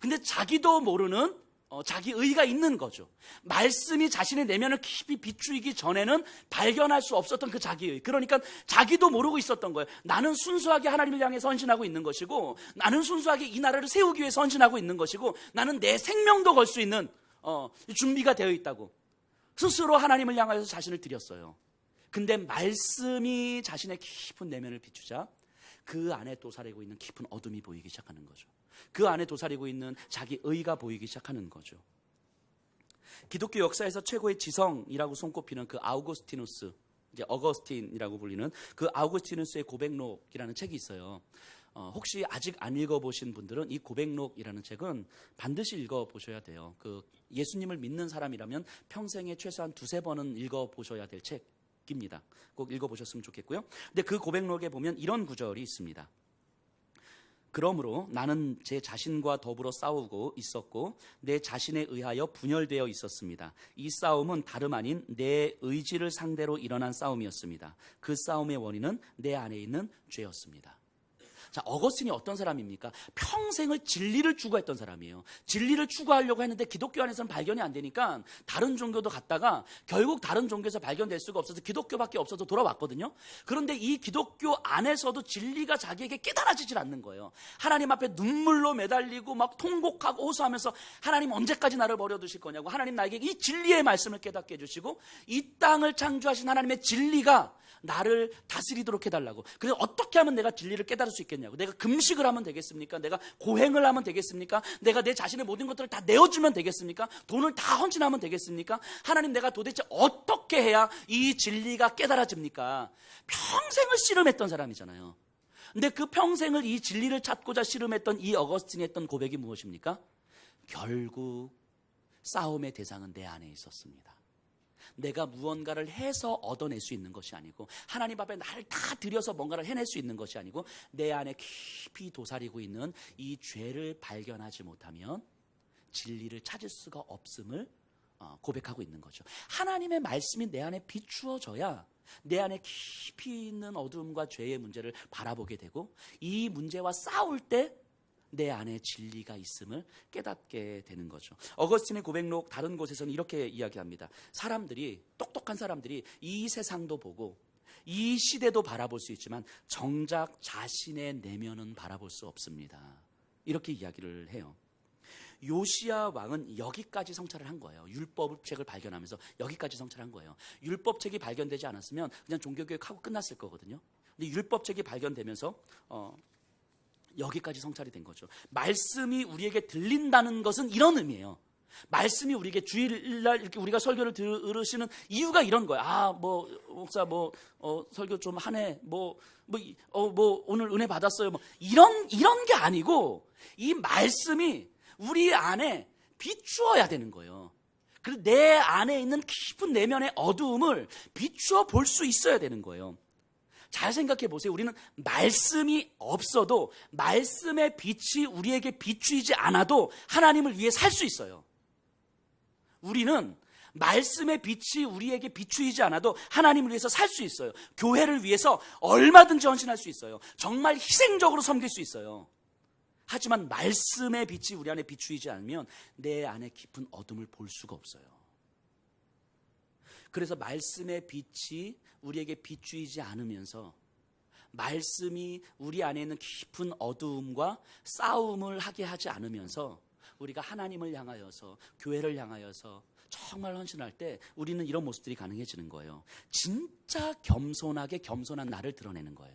근데 자기도 모르는 자기 의가 있는 거죠. 말씀이 자신의 내면을 깊이 비추기 전에는 발견할 수 없었던 그 자기의. 그러니까 자기도 모르고 있었던 거예요. 나는 순수하게 하나님을 향해서 헌신하고 있는 것이고, 나는 순수하게 이 나라를 세우기 위해서 헌신하고 있는 것이고, 나는 내 생명도 걸 수 있는 준비가 되어 있다고 스스로 하나님을 향하여서 자신을 드렸어요. 근데 말씀이 자신의 깊은 내면을 비추자 그 안에 도사리고 있는 깊은 어둠이 보이기 시작하는 거죠. 그 안에 도사리고 있는 자기 의가 보이기 시작하는 거죠. 기독교 역사에서 최고의 지성이라고 손꼽히는 그 아우구스티누스, 이제 어거스틴이라고 불리는 그 아우구스티누스의 고백록이라는 책이 있어요. 혹시 아직 안 읽어보신 분들은 이 고백록이라는 책은 반드시 읽어보셔야 돼요. 그 예수님을 믿는 사람이라면 평생에 최소한 2-3번은 읽어보셔야 될 책입니다. 꼭 읽어보셨으면 좋겠고요. 근데 그 고백록에 보면 이런 구절이 있습니다. 그러므로 나는 제 자신과 더불어 싸우고 있었고 내 자신에 의하여 분열되어 있었습니다. 이 싸움은 다름 아닌 내 의지를 상대로 일어난 싸움이었습니다. 그 싸움의 원인은 내 안에 있는 죄였습니다. 자, 어거스틴이 어떤 사람입니까? 평생을 진리를 추구했던 사람이에요. 진리를 추구하려고 했는데 기독교 안에서는 발견이 안 되니까 다른 종교도 갔다가 결국 다른 종교에서 발견될 수가 없어서 기독교밖에 없어서 돌아왔거든요. 그런데 이 기독교 안에서도 진리가 자기에게 깨달아지질 않는 거예요. 하나님 앞에 눈물로 매달리고 막 통곡하고 호소하면서 하나님 언제까지 나를 버려두실 거냐고, 하나님 나에게 이 진리의 말씀을 깨닫게 해주시고 이 땅을 창조하신 하나님의 진리가 나를 다스리도록 해달라고. 그래서 어떻게 하면 내가 진리를 깨달을 수 있겠냐고. 내가 금식을 하면 되겠습니까? 내가 고행을 하면 되겠습니까? 내가 내 자신의 모든 것들을 다 내어주면 되겠습니까? 돈을 다 헌신하면 되겠습니까? 하나님, 내가 도대체 어떻게 해야 이 진리가 깨달아집니까? 평생을 씨름했던 사람이잖아요. 근데 그 평생을 이 진리를 찾고자 씨름했던 이 어거스틴이 했던 고백이 무엇입니까? 결국 싸움의 대상은 내 안에 있었습니다. 내가 무언가를 해서 얻어낼 수 있는 것이 아니고, 하나님 앞에 나를 다 들여서 뭔가를 해낼 수 있는 것이 아니고, 내 안에 깊이 도사리고 있는 이 죄를 발견하지 못하면 진리를 찾을 수가 없음을 고백하고 있는 거죠. 하나님의 말씀이 내 안에 비추어져야 내 안에 깊이 있는 어둠과 죄의 문제를 바라보게 되고, 이 문제와 싸울 때 내 안에 진리가 있음을 깨닫게 되는 거죠. 어거스틴의 고백록 다른 곳에서는 이렇게 이야기합니다. 사람들이, 똑똑한 사람들이 이 세상도 보고 이 시대도 바라볼 수 있지만 정작 자신의 내면은 바라볼 수 없습니다. 이렇게 이야기를 해요. 요시야 왕은 여기까지 성찰을 한 거예요. 율법책을 발견하면서 여기까지 성찰한 거예요. 율법책이 발견되지 않았으면 그냥 종교개혁하고 끝났을 거거든요. 근데 율법책이 발견되면서 여기까지 성찰이 된 거죠. 말씀이 우리에게 들린다는 것은 이런 의미예요. 말씀이 우리에게 주일날 이렇게 우리가 설교를 들으시는 이유가 이런 거예요. 목사 설교 좀 하네. 오늘 은혜 받았어요. 이런 게 아니고, 이 말씀이 우리 안에 비추어야 되는 거예요. 그리고 내 안에 있는 깊은 내면의 어두움을 비추어 볼 수 있어야 되는 거예요. 잘 생각해 보세요. 우리는 말씀이 없어도, 말씀의 빛이 우리에게 비추이지 않아도 하나님을 위해 살 수 있어요. 우리는 말씀의 빛이 우리에게 비추이지 않아도 하나님을 위해서 살 수 있어요. 교회를 위해서 얼마든지 헌신할 수 있어요. 정말 희생적으로 섬길 수 있어요. 하지만 말씀의 빛이 우리 안에 비추이지 않으면 내 안에 깊은 어둠을 볼 수가 없어요. 그래서 말씀의 빛이 우리에게 비추이지 않으면서, 말씀이 우리 안에 있는 깊은 어두움과 싸움을 하게 하지 않으면서, 우리가 하나님을 향하여서, 교회를 향하여서 정말 헌신할 때 우리는 이런 모습들이 가능해지는 거예요. 진짜 겸손하게 겸손한 나를 드러내는 거예요.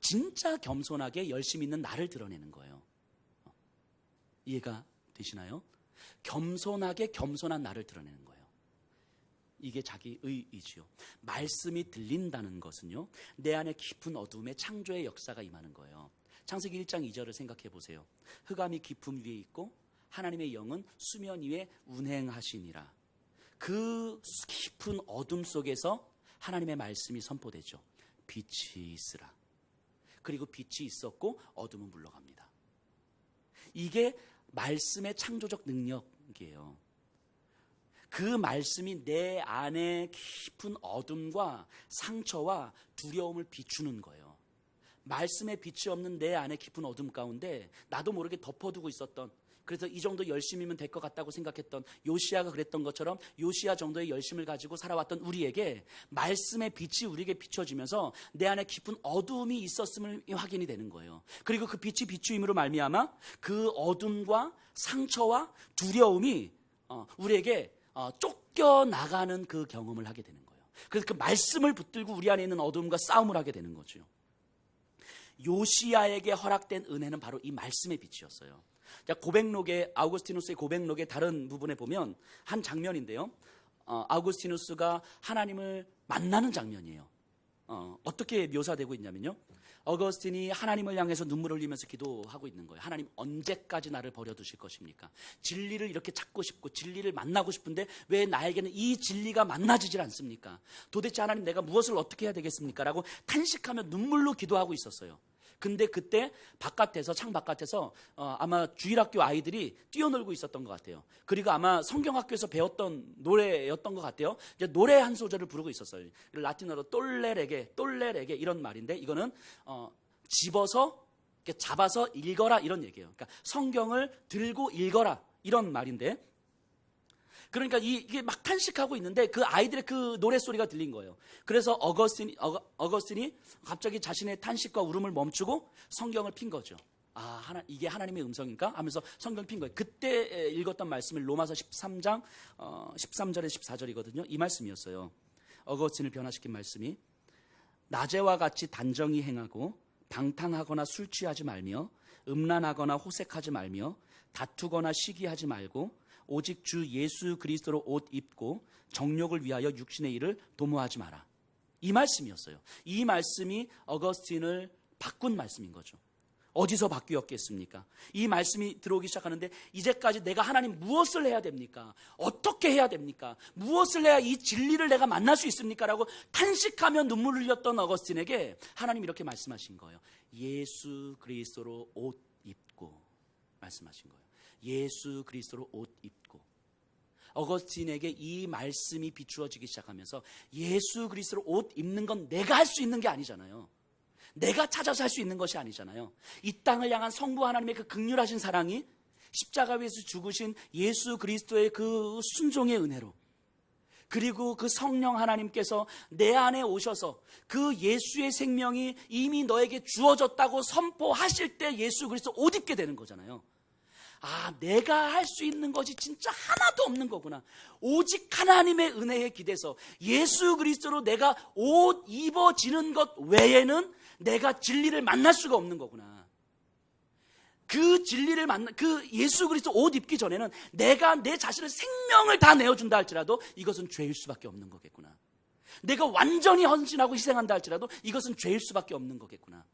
진짜 겸손하게 열심히 있는 나를 드러내는 거예요. 이해가 되시나요? 겸손하게 겸손한 나를 드러내는 거예요. 이게 자기 의이지요. 말씀이 들린다는 것은요, 내 안에 깊은 어둠에 창조의 역사가 임하는 거예요. 창세기 1장 2절을 생각해 보세요. 흑암이 깊음 위에 있고 하나님의 영은 수면 위에 운행하시니라. 그 깊은 어둠 속에서 하나님의 말씀이 선포되죠. 빛이 있으라. 그리고 빛이 있었고 어둠은 물러갑니다. 이게 말씀의 창조적 능력이에요. 그 말씀이 내 안에 깊은 어둠과 상처와 두려움을 비추는 거예요. 말씀에 빛이 없는 내 안에 깊은 어둠 가운데 나도 모르게 덮어두고 있었던, 그래서 이 정도 열심이면 될 것 같다고 생각했던 요시야가 그랬던 것처럼, 요시야 정도의 열심을 가지고 살아왔던 우리에게 말씀의 빛이 우리에게 비춰지면서 내 안에 깊은 어둠이 있었음을 확인이 되는 거예요. 그리고 그 빛이 비추임으로 말미암아 그 어둠과 상처와 두려움이 우리에게 쫓겨나가는 그 경험을 하게 되는 거예요. 그래서 그 말씀을 붙들고 우리 안에 있는 어둠과 싸움을 하게 되는 거죠. 요시야에게 허락된 은혜는 바로 이 말씀의 빛이었어요. 자, 고백록의 아우구스티누스의 고백록의 다른 부분에 보면 한 장면인데요. 아우구스티누스가 하나님을 만나는 장면이에요. 어떻게 묘사되고 있냐면요. 어거스틴이 하나님을 향해서 눈물을 흘리면서 기도하고 있는 거예요. 하나님, 언제까지 나를 버려두실 것입니까? 진리를 이렇게 찾고 싶고 진리를 만나고 싶은데 왜 나에게는 이 진리가 만나지질 않습니까? 도대체 하나님, 내가 무엇을 어떻게 해야 되겠습니까? 라고 탄식하며 눈물로 기도하고 있었어요. 근데 그때 바깥에서, 창 바깥에서 아마 주일학교 아이들이 뛰어놀고 있었던 것 같아요. 그리고 아마 성경학교에서 배웠던 노래였던 것 같아요. 이제 노래 한 소절을 부르고 있었어요. 라틴어로 똘레레게 이런 말인데, 이거는 집어서 이렇게 잡아서 읽어라 이런 얘기예요. 그러니까 성경을 들고 읽어라 이런 말인데, 그러니까 이게 막 탄식하고 있는데 그 아이들의 그 노래소리가 들린 거예요. 그래서 어거스틴이 갑자기 자신의 탄식과 울음을 멈추고 성경을 핀 거죠. 이게 하나님의 음성인가? 하면서 성경을 핀 거예요. 그때 읽었던 말씀을 로마서 13장 13절에 14절이거든요. 이 말씀이었어요. 어거스틴을 변화시킨 말씀이, 낮에와 같이 단정히 행하고 방탕하거나 술 취하지 말며 음란하거나 호색하지 말며 다투거나 시기하지 말고 오직 주 예수 그리스도로 옷 입고 정욕을 위하여 육신의 일을 도모하지 마라. 이 말씀이었어요. 이 말씀이 어거스틴을 바꾼 말씀인 거죠. 어디서 바뀌었겠습니까? 이 말씀이 들어오기 시작하는데, 이제까지 내가 하나님 무엇을 해야 됩니까? 어떻게 해야 됩니까? 무엇을 해야 이 진리를 내가 만날 수 있습니까? 라고 탄식하며 눈물을 흘렸던 어거스틴에게 하나님 이렇게 말씀하신 거예요. 예수 그리스도로 옷 입고 말씀하신 거예요. 예수 그리스도로 옷 입고. 어거스틴에게 이 말씀이 비추어지기 시작하면서 예수 그리스도로 옷 입는 건 내가 할 수 있는 게 아니잖아요. 내가 찾아서 할 수 있는 것이 아니잖아요. 이 땅을 향한 성부 하나님의 그 긍휼하신 사랑이 십자가 위에서 죽으신 예수 그리스도의 그 순종의 은혜로, 그리고 그 성령 하나님께서 내 안에 오셔서 그 예수의 생명이 이미 너에게 주어졌다고 선포하실 때 예수 그리스도 옷 입게 되는 거잖아요. 내가 할 수 있는 것이 진짜 하나도 없는 거구나. 오직 하나님의 은혜에 기대서 예수 그리스도로 내가 옷 입어지는 것 외에는 내가 진리를 만날 수가 없는 거구나. 그 진리를 그 예수 그리스도 옷 입기 전에는 내가 내 자신을 생명을 다 내어준다 할지라도 이것은 죄일 수밖에 없는 거겠구나. 내가 완전히 헌신하고 희생한다 할지라도 이것은 죄일 수밖에 없는 거겠구나.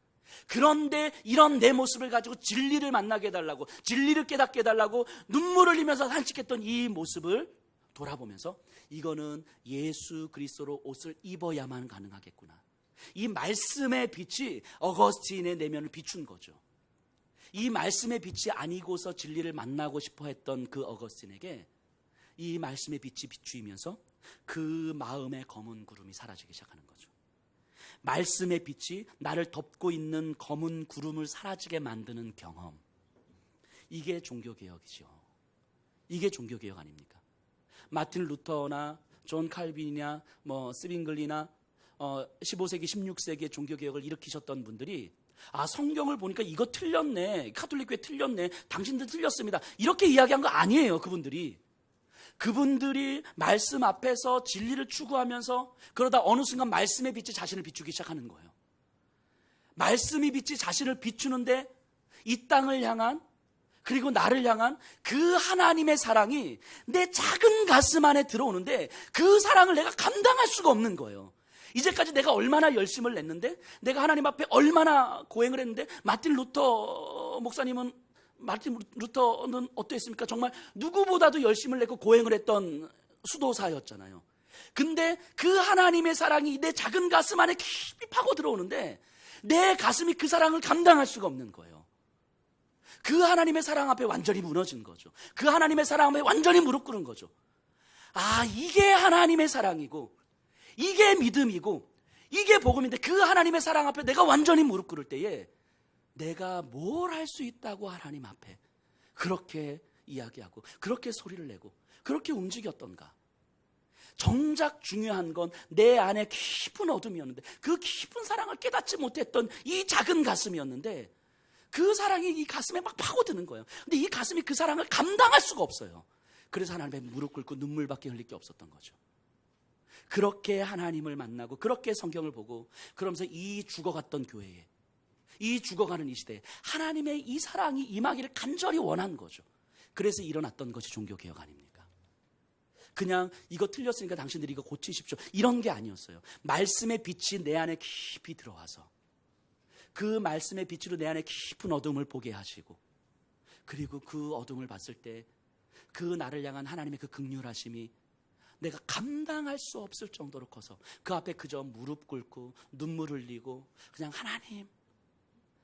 그런데 이런 내 모습을 가지고 진리를 만나게 해달라고, 진리를 깨닫게 해달라고 눈물을 흘리면서 탄식했던 이 모습을 돌아보면서, 이거는 예수 그리스도로 옷을 입어야만 가능하겠구나. 이 말씀의 빛이 어거스틴의 내면을 비춘 거죠. 이 말씀의 빛이 아니고서 진리를 만나고 싶어 했던 그 어거스틴에게 이 말씀의 빛이 비추이면서 그 마음의 검은 구름이 사라지기 시작하는 거죠. 말씀의 빛이 나를 덮고 있는 검은 구름을 사라지게 만드는 경험. 이게 종교개혁이죠. 이게 종교개혁 아닙니까? 마틴 루터나 존 칼빈이나 스빙글리나 15세기, 16세기의 종교개혁을 일으키셨던 분들이 성경을 보니까 이거 틀렸네, 카톨릭교회 틀렸네, 당신들 틀렸습니다, 이렇게 이야기한 거 아니에요. 그분들이 말씀 앞에서 진리를 추구하면서 그러다 어느 순간 말씀의 빛이 자신을 비추기 시작하는 거예요. 말씀의 빛이 자신을 비추는데 이 땅을 향한, 그리고 나를 향한 그 하나님의 사랑이 내 작은 가슴 안에 들어오는데 그 사랑을 내가 감당할 수가 없는 거예요. 이제까지 내가 얼마나 열심을 냈는데, 내가 하나님 앞에 얼마나 고행을 했는데, 마틴 루터는 어땠습니까? 정말 누구보다도 열심을 냈고 고행을 했던 수도사였잖아요. 근데 그 하나님의 사랑이 내 작은 가슴 안에 깊이 파고 들어오는데 내 가슴이 그 사랑을 감당할 수가 없는 거예요. 그 하나님의 사랑 앞에 완전히 무너진 거죠. 그 하나님의 사랑 앞에 완전히 무릎 꿇은 거죠. 이게 하나님의 사랑이고, 이게 믿음이고, 이게 복음인데, 그 하나님의 사랑 앞에 내가 완전히 무릎 꿇을 때에 내가 뭘 할 수 있다고 하나님 앞에 그렇게 이야기하고 그렇게 소리를 내고 그렇게 움직였던가. 정작 중요한 건 내 안에 깊은 어둠이었는데, 그 깊은 사랑을 깨닫지 못했던 이 작은 가슴이었는데, 그 사랑이 이 가슴에 막 파고드는 거예요. 근데 이 가슴이 그 사랑을 감당할 수가 없어요. 그래서 하나님 앞에 무릎 꿇고 눈물밖에 흘릴 게 없었던 거죠. 그렇게 하나님을 만나고 그렇게 성경을 보고 그러면서 이 죽어갔던 교회에, 이 죽어가는 이 시대에 하나님의 이 사랑이 임하기를 간절히 원한 거죠. 그래서 일어났던 것이 종교개혁 아닙니까? 그냥 이거 틀렸으니까 당신들이 이거 고치십시오, 이런 게 아니었어요. 말씀의 빛이 내 안에 깊이 들어와서 그 말씀의 빛으로 내 안에 깊은 어둠을 보게 하시고, 그리고 그 어둠을 봤을 때 그 나를 향한 하나님의 그 긍휼하심이 내가 감당할 수 없을 정도로 커서 그 앞에 그저 무릎 꿇고 눈물 흘리고 그냥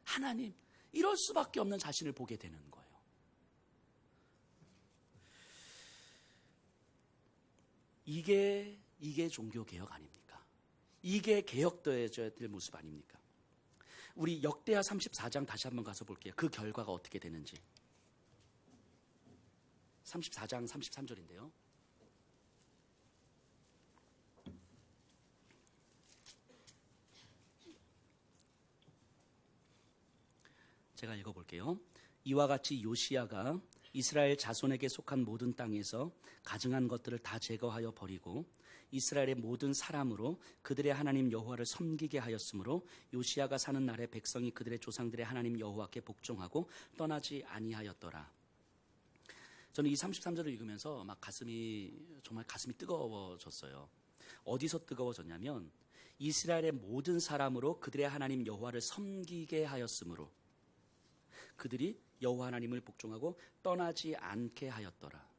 하나님 이럴 수밖에 없는 자신을 보게 되는 거예요. 이게 종교개혁 아닙니까? 이게 개혁되어야 될 모습 아닙니까? 우리 역대하 34장 다시 한번 가서 볼게요. 그 결과가 어떻게 되는지. 34장 33절인데요. 제가 읽어볼게요. 이와 같이 요시야가 이스라엘 자손에게 속한 모든 땅에서 가증한 것들을 다 제거하여 버리고 이스라엘의 모든 사람으로 그들의 하나님 여호와를 섬기게 하였으므로 요시야가 사는 날에 백성이 그들의 조상들의 하나님 여호와께 복종하고 떠나지 아니하였더라. 저는 이 33절을 읽으면서 막 정말 가슴이 뜨거워졌어요. 어디서 뜨거워졌냐면 이스라엘의 모든 사람으로 그들의 하나님 여호와를 섬기게 하였으므로 그들이 여호와 하나님을 복종하고 떠나지 않게 하였더라.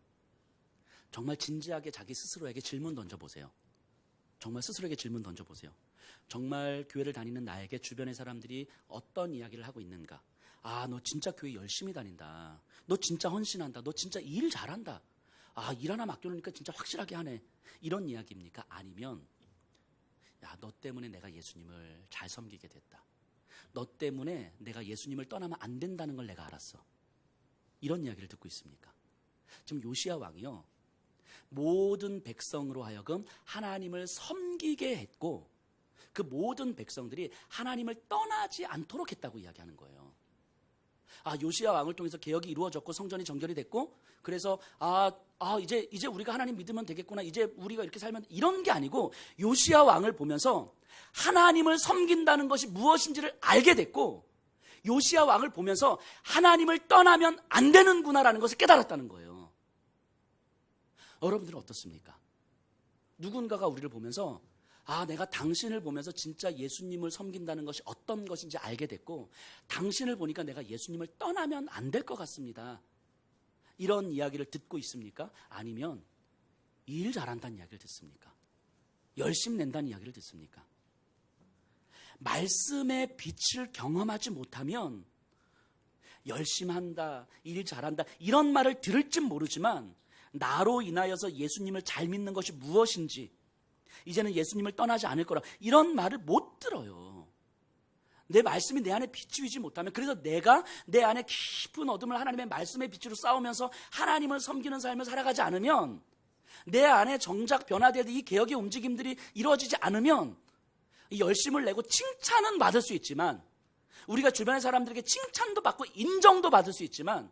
정말 진지하게 자기 스스로에게 질문 던져보세요. 정말 스스로에게 질문 던져보세요. 정말 교회를 다니는 나에게 주변의 사람들이 어떤 이야기를 하고 있는가? 아, 너 진짜 교회 열심히 다닌다. 너 진짜 헌신한다. 너 진짜 일 잘한다. 아, 일 하나 맡겨놓으니까 진짜 확실하게 하네. 이런 이야기입니까? 아니면 야, 너 때문에 내가 예수님을 잘 섬기게 됐다. 너 때문에 내가 예수님을 떠나면 안 된다는 걸 내가 알았어. 이런 이야기를 듣고 있습니까? 지금 요시야 왕이요, 모든 백성으로 하여금 하나님을 섬기게 했고 그 모든 백성들이 하나님을 떠나지 않도록 했다고 이야기하는 거예요. 아, 요시야 왕을 통해서 개혁이 이루어졌고 성전이 정결이 됐고 그래서 이제 우리가 하나님 믿으면 되겠구나, 이제 우리가 이렇게 살면, 이런 게 아니고 요시야 왕을 보면서 하나님을 섬긴다는 것이 무엇인지를 알게 됐고 요시야 왕을 보면서 하나님을 떠나면 안 되는구나라는 것을 깨달았다는 거예요. 여러분들은 어떻습니까? 누군가가 우리를 보면서 내가 당신을 보면서 진짜 예수님을 섬긴다는 것이 어떤 것인지 알게 됐고 당신을 보니까 내가 예수님을 떠나면 안 될 것 같습니다, 이런 이야기를 듣고 있습니까? 아니면 일 잘한다는 이야기를 듣습니까? 열심 낸다는 이야기를 듣습니까? 말씀의 빛을 경험하지 못하면 열심히 한다, 일 잘한다, 이런 말을 들을진 모르지만 나로 인하여서 예수님을 잘 믿는 것이 무엇인지, 이제는 예수님을 떠나지 않을 거라, 이런 말을 못 들어요. 내 말씀이 내 안에 비추이지 못하면, 그래서 내가 내 안에 깊은 어둠을 하나님의 말씀의 빛으로 싸우면서 하나님을 섬기는 삶을 살아가지 않으면, 내 안에 정작 변화되는 이 개혁의 움직임들이 이루어지지 않으면 이 열심을 내고 칭찬은 받을 수 있지만, 우리가 주변의 사람들에게 칭찬도 받고 인정도 받을 수 있지만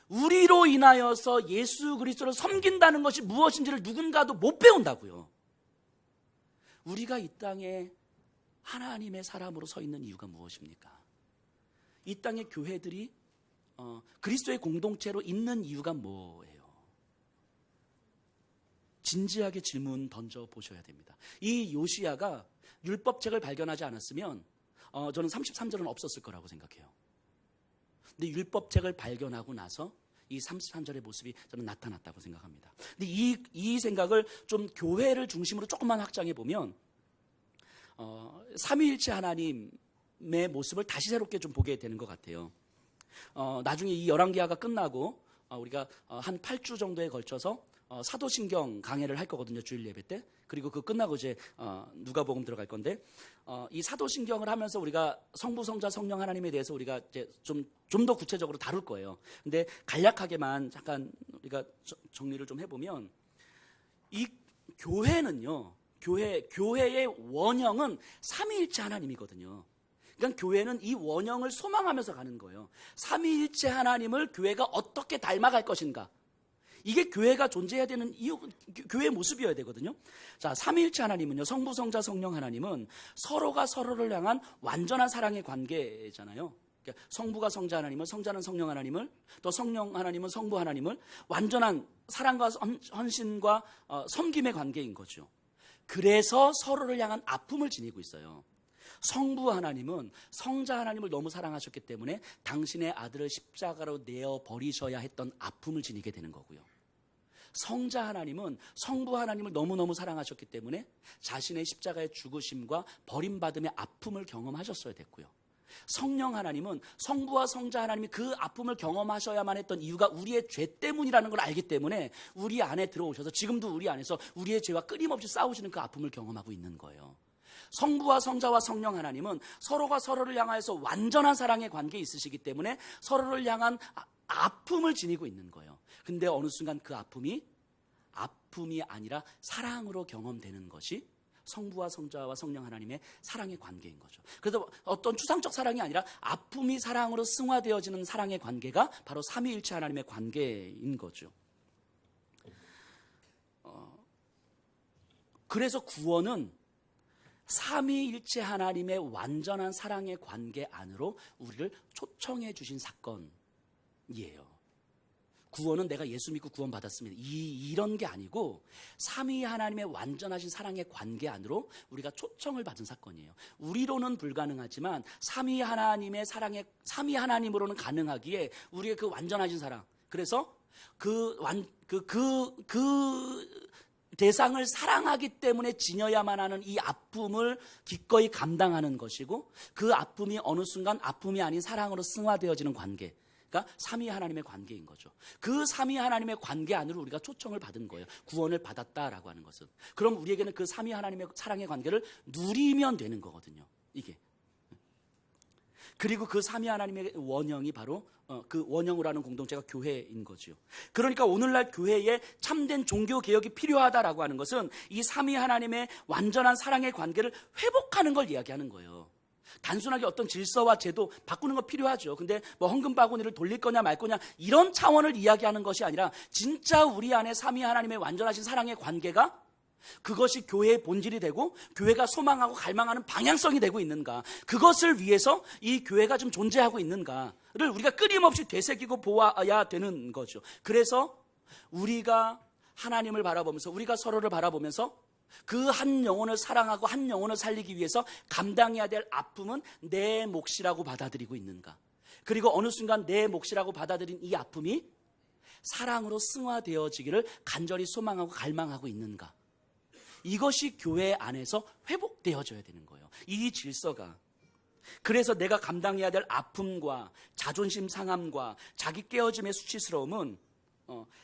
우리로 인하여서 예수 그리스도를 섬긴다는 것이 무엇인지를 누군가도 못 배운다고요. 우리가 이 땅에 하나님의 사람으로 서 있는 이유가 무엇입니까? 이 땅의 교회들이 그리스도의 공동체로 있는 이유가 뭐예요? 진지하게 질문 던져보셔야 됩니다. 이 요시야가 율법책을 발견하지 않았으면 저는 33절은 없었을 거라고 생각해요. 근데 율법책을 발견하고 나서 이 33절의 모습이 저는 나타났다고 생각합니다. 근데 이 생각을 좀 교회를 중심으로 조금만 확장해 보면 삼위일체 하나님의 모습을 다시 새롭게 좀 보게 되는 것 같아요. 나중에 이 열왕기하가 끝나고 우리가 한 8주 정도에 걸쳐서 사도신경 강해를 할 거거든요, 주일 예배 때. 그리고 그 끝나고 이제 누가복음 들어갈 건데, 이 사도신경을 하면서 우리가 성부, 성자, 성령 하나님에 대해서 우리가 이제 좀 더 구체적으로 다룰 거예요. 근데 간략하게만 잠깐 우리가 정리를 좀 해보면, 이 교회는요, 교회의 원형은 삼위일체 하나님이거든요. 그러니까 교회는 이 원형을 소망하면서 가는 거예요. 삼위일체 하나님을 교회가 어떻게 닮아갈 것인가, 이게 교회가 존재해야 되는 이유, 교회의 모습이어야 되거든요. 자, 삼위일체 하나님은요, 성부, 성자, 성령 하나님은 서로가 서로를 향한 완전한 사랑의 관계잖아요. 그러니까 성부가 성자 하나님을, 성자는 성령 하나님을, 또 성령 하나님은 성부 하나님을 완전한 사랑과 헌신과 섬김의 관계인 거죠. 그래서 서로를 향한 아픔을 지니고 있어요. 성부 하나님은 성자 하나님을 너무 사랑하셨기 때문에 당신의 아들을 십자가로 내어 버리셔야 했던 아픔을 지니게 되는 거고요. 성자 하나님은 성부 하나님을 너무너무 사랑하셨기 때문에 자신의 십자가의 죽으심과 버림받음의 아픔을 경험하셨어야 됐고요. 성령 하나님은 성부와 성자 하나님이 그 아픔을 경험하셔야만 했던 이유가 우리의 죄 때문이라는 걸 알기 때문에 우리 안에 들어오셔서 지금도 우리 안에서 우리의 죄와 끊임없이 싸우시는 그 아픔을 경험하고 있는 거예요. 성부와 성자와 성령 하나님은 서로가 서로를 향하여서 완전한 사랑의 관계에 있으시기 때문에 서로를 향한 아픔을 지니고 있는 거예요. 근데 어느 순간 그 아픔이 아니라 사랑으로 경험되는 것이 성부와 성자와 성령 하나님의 사랑의 관계인 거죠. 그래서 어떤 추상적 사랑이 아니라 아픔이 사랑으로 승화되어지는 사랑의 관계가 바로 삼위일체 하나님의 관계인 거죠. 그래서 구원은 삼위일체 하나님의 완전한 사랑의 관계 안으로 우리를 초청해 주신 사건이에요. 구원은 내가 예수 믿고 구원 받았습니다. 이런 게 아니고 삼위 하나님의 완전하신 사랑의 관계 안으로 우리가 초청을 받은 사건이에요. 우리로는 불가능하지만 삼위 하나님으로는 가능하기에 우리의 그 완전하신 사랑. 그래서 그 대상을 사랑하기 때문에 지녀야만 하는 이 아픔을 기꺼이 감당하는 것이고 그 아픔이 어느 순간 아픔이 아닌 사랑으로 승화되어지는 관계. 그러니까 삼위 하나님의 관계인 거죠. 그 삼위 하나님의 관계 안으로 우리가 초청을 받은 거예요. 구원을 받았다라고 하는 것은. 그럼 우리에게는 그 삼위 하나님의 사랑의 관계를 누리면 되는 거거든요. 이게. 그리고 그 삼위 하나님의 원형이 바로 그 원형으로 하는 공동체가 교회인 거죠. 그러니까 오늘날 교회에 참된 종교개혁이 필요하다라고 하는 것은 이 삼위 하나님의 완전한 사랑의 관계를 회복하는 걸 이야기하는 거예요. 단순하게 어떤 질서와 제도 바꾸는 거 필요하죠. 근데 뭐 헌금 바구니를 돌릴 거냐 말 거냐 이런 차원을 이야기하는 것이 아니라 진짜 우리 안에 삼위 하나님의 완전하신 사랑의 관계가 그것이 교회의 본질이 되고 교회가 소망하고 갈망하는 방향성이 되고 있는가, 그것을 위해서 이 교회가 좀 존재하고 있는가를 우리가 끊임없이 되새기고 보아야 되는 거죠. 그래서 우리가 하나님을 바라보면서 우리가 서로를 바라보면서 그 한 영혼을 사랑하고 한 영혼을 살리기 위해서 감당해야 될 아픔은 내 몫이라고 받아들이고 있는가, 그리고 어느 순간 내 몫이라고 받아들인 이 아픔이 사랑으로 승화되어지기를 간절히 소망하고 갈망하고 있는가, 이것이 교회 안에서 회복되어져야 되는 거예요. 이 질서가. 그래서 내가 감당해야 될 아픔과 자존심 상함과 자기 깨어짐의 수치스러움은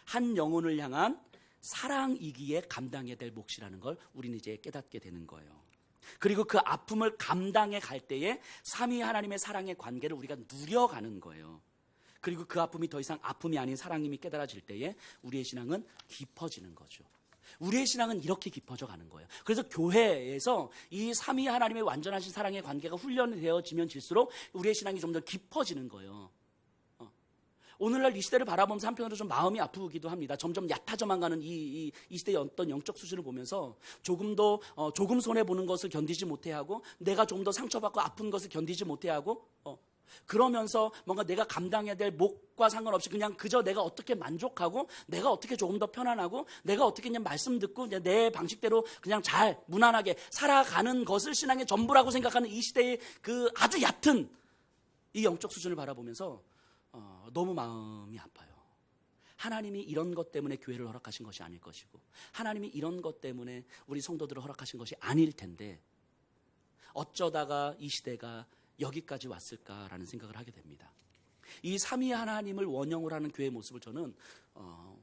한 영혼을 향한 사랑이기에 감당해야 될 몫이라는 걸 우리는 이제 깨닫게 되는 거예요. 그리고 그 아픔을 감당해 갈 때에 삼위 하나님의 사랑의 관계를 우리가 누려가는 거예요. 그리고 그 아픔이 더 이상 아픔이 아닌 사랑임이 깨달아질 때에 우리의 신앙은 깊어지는 거죠. 우리의 신앙은 이렇게 깊어져 가는 거예요. 그래서 교회에서 이 삼위 하나님의 완전하신 사랑의 관계가 훈련되어지면 질수록 우리의 신앙이 좀 더 깊어지는 거예요. 오늘날 이 시대를 바라보면서 한편으로 좀 마음이 아프기도 합니다. 점점 얕아져만 가는 이 시대의 어떤 영적 수준을 보면서 조금 손해보는 것을 견디지 못해하고, 내가 좀 더 상처받고 아픈 것을 견디지 못해하고, 그러면서 뭔가 내가 감당해야 될 몫과 상관없이 그냥 그저 내가 어떻게 만족하고, 내가 어떻게 조금 더 편안하고, 내가 어떻게 그냥 말씀 듣고 내 방식대로 그냥 잘 무난하게 살아가는 것을 신앙의 전부라고 생각하는 이 시대의 그 아주 얕은 이 영적 수준을 바라보면서 너무 마음이 아파요. 하나님이 이런 것 때문에 교회를 허락하신 것이 아닐 것이고, 하나님이 이런 것 때문에 우리 성도들을 허락하신 것이 아닐 텐데 어쩌다가 이 시대가 여기까지 왔을까라는 생각을 하게 됩니다. 이 삼위 하나님을 원형으로 하는 교회의 모습을 저는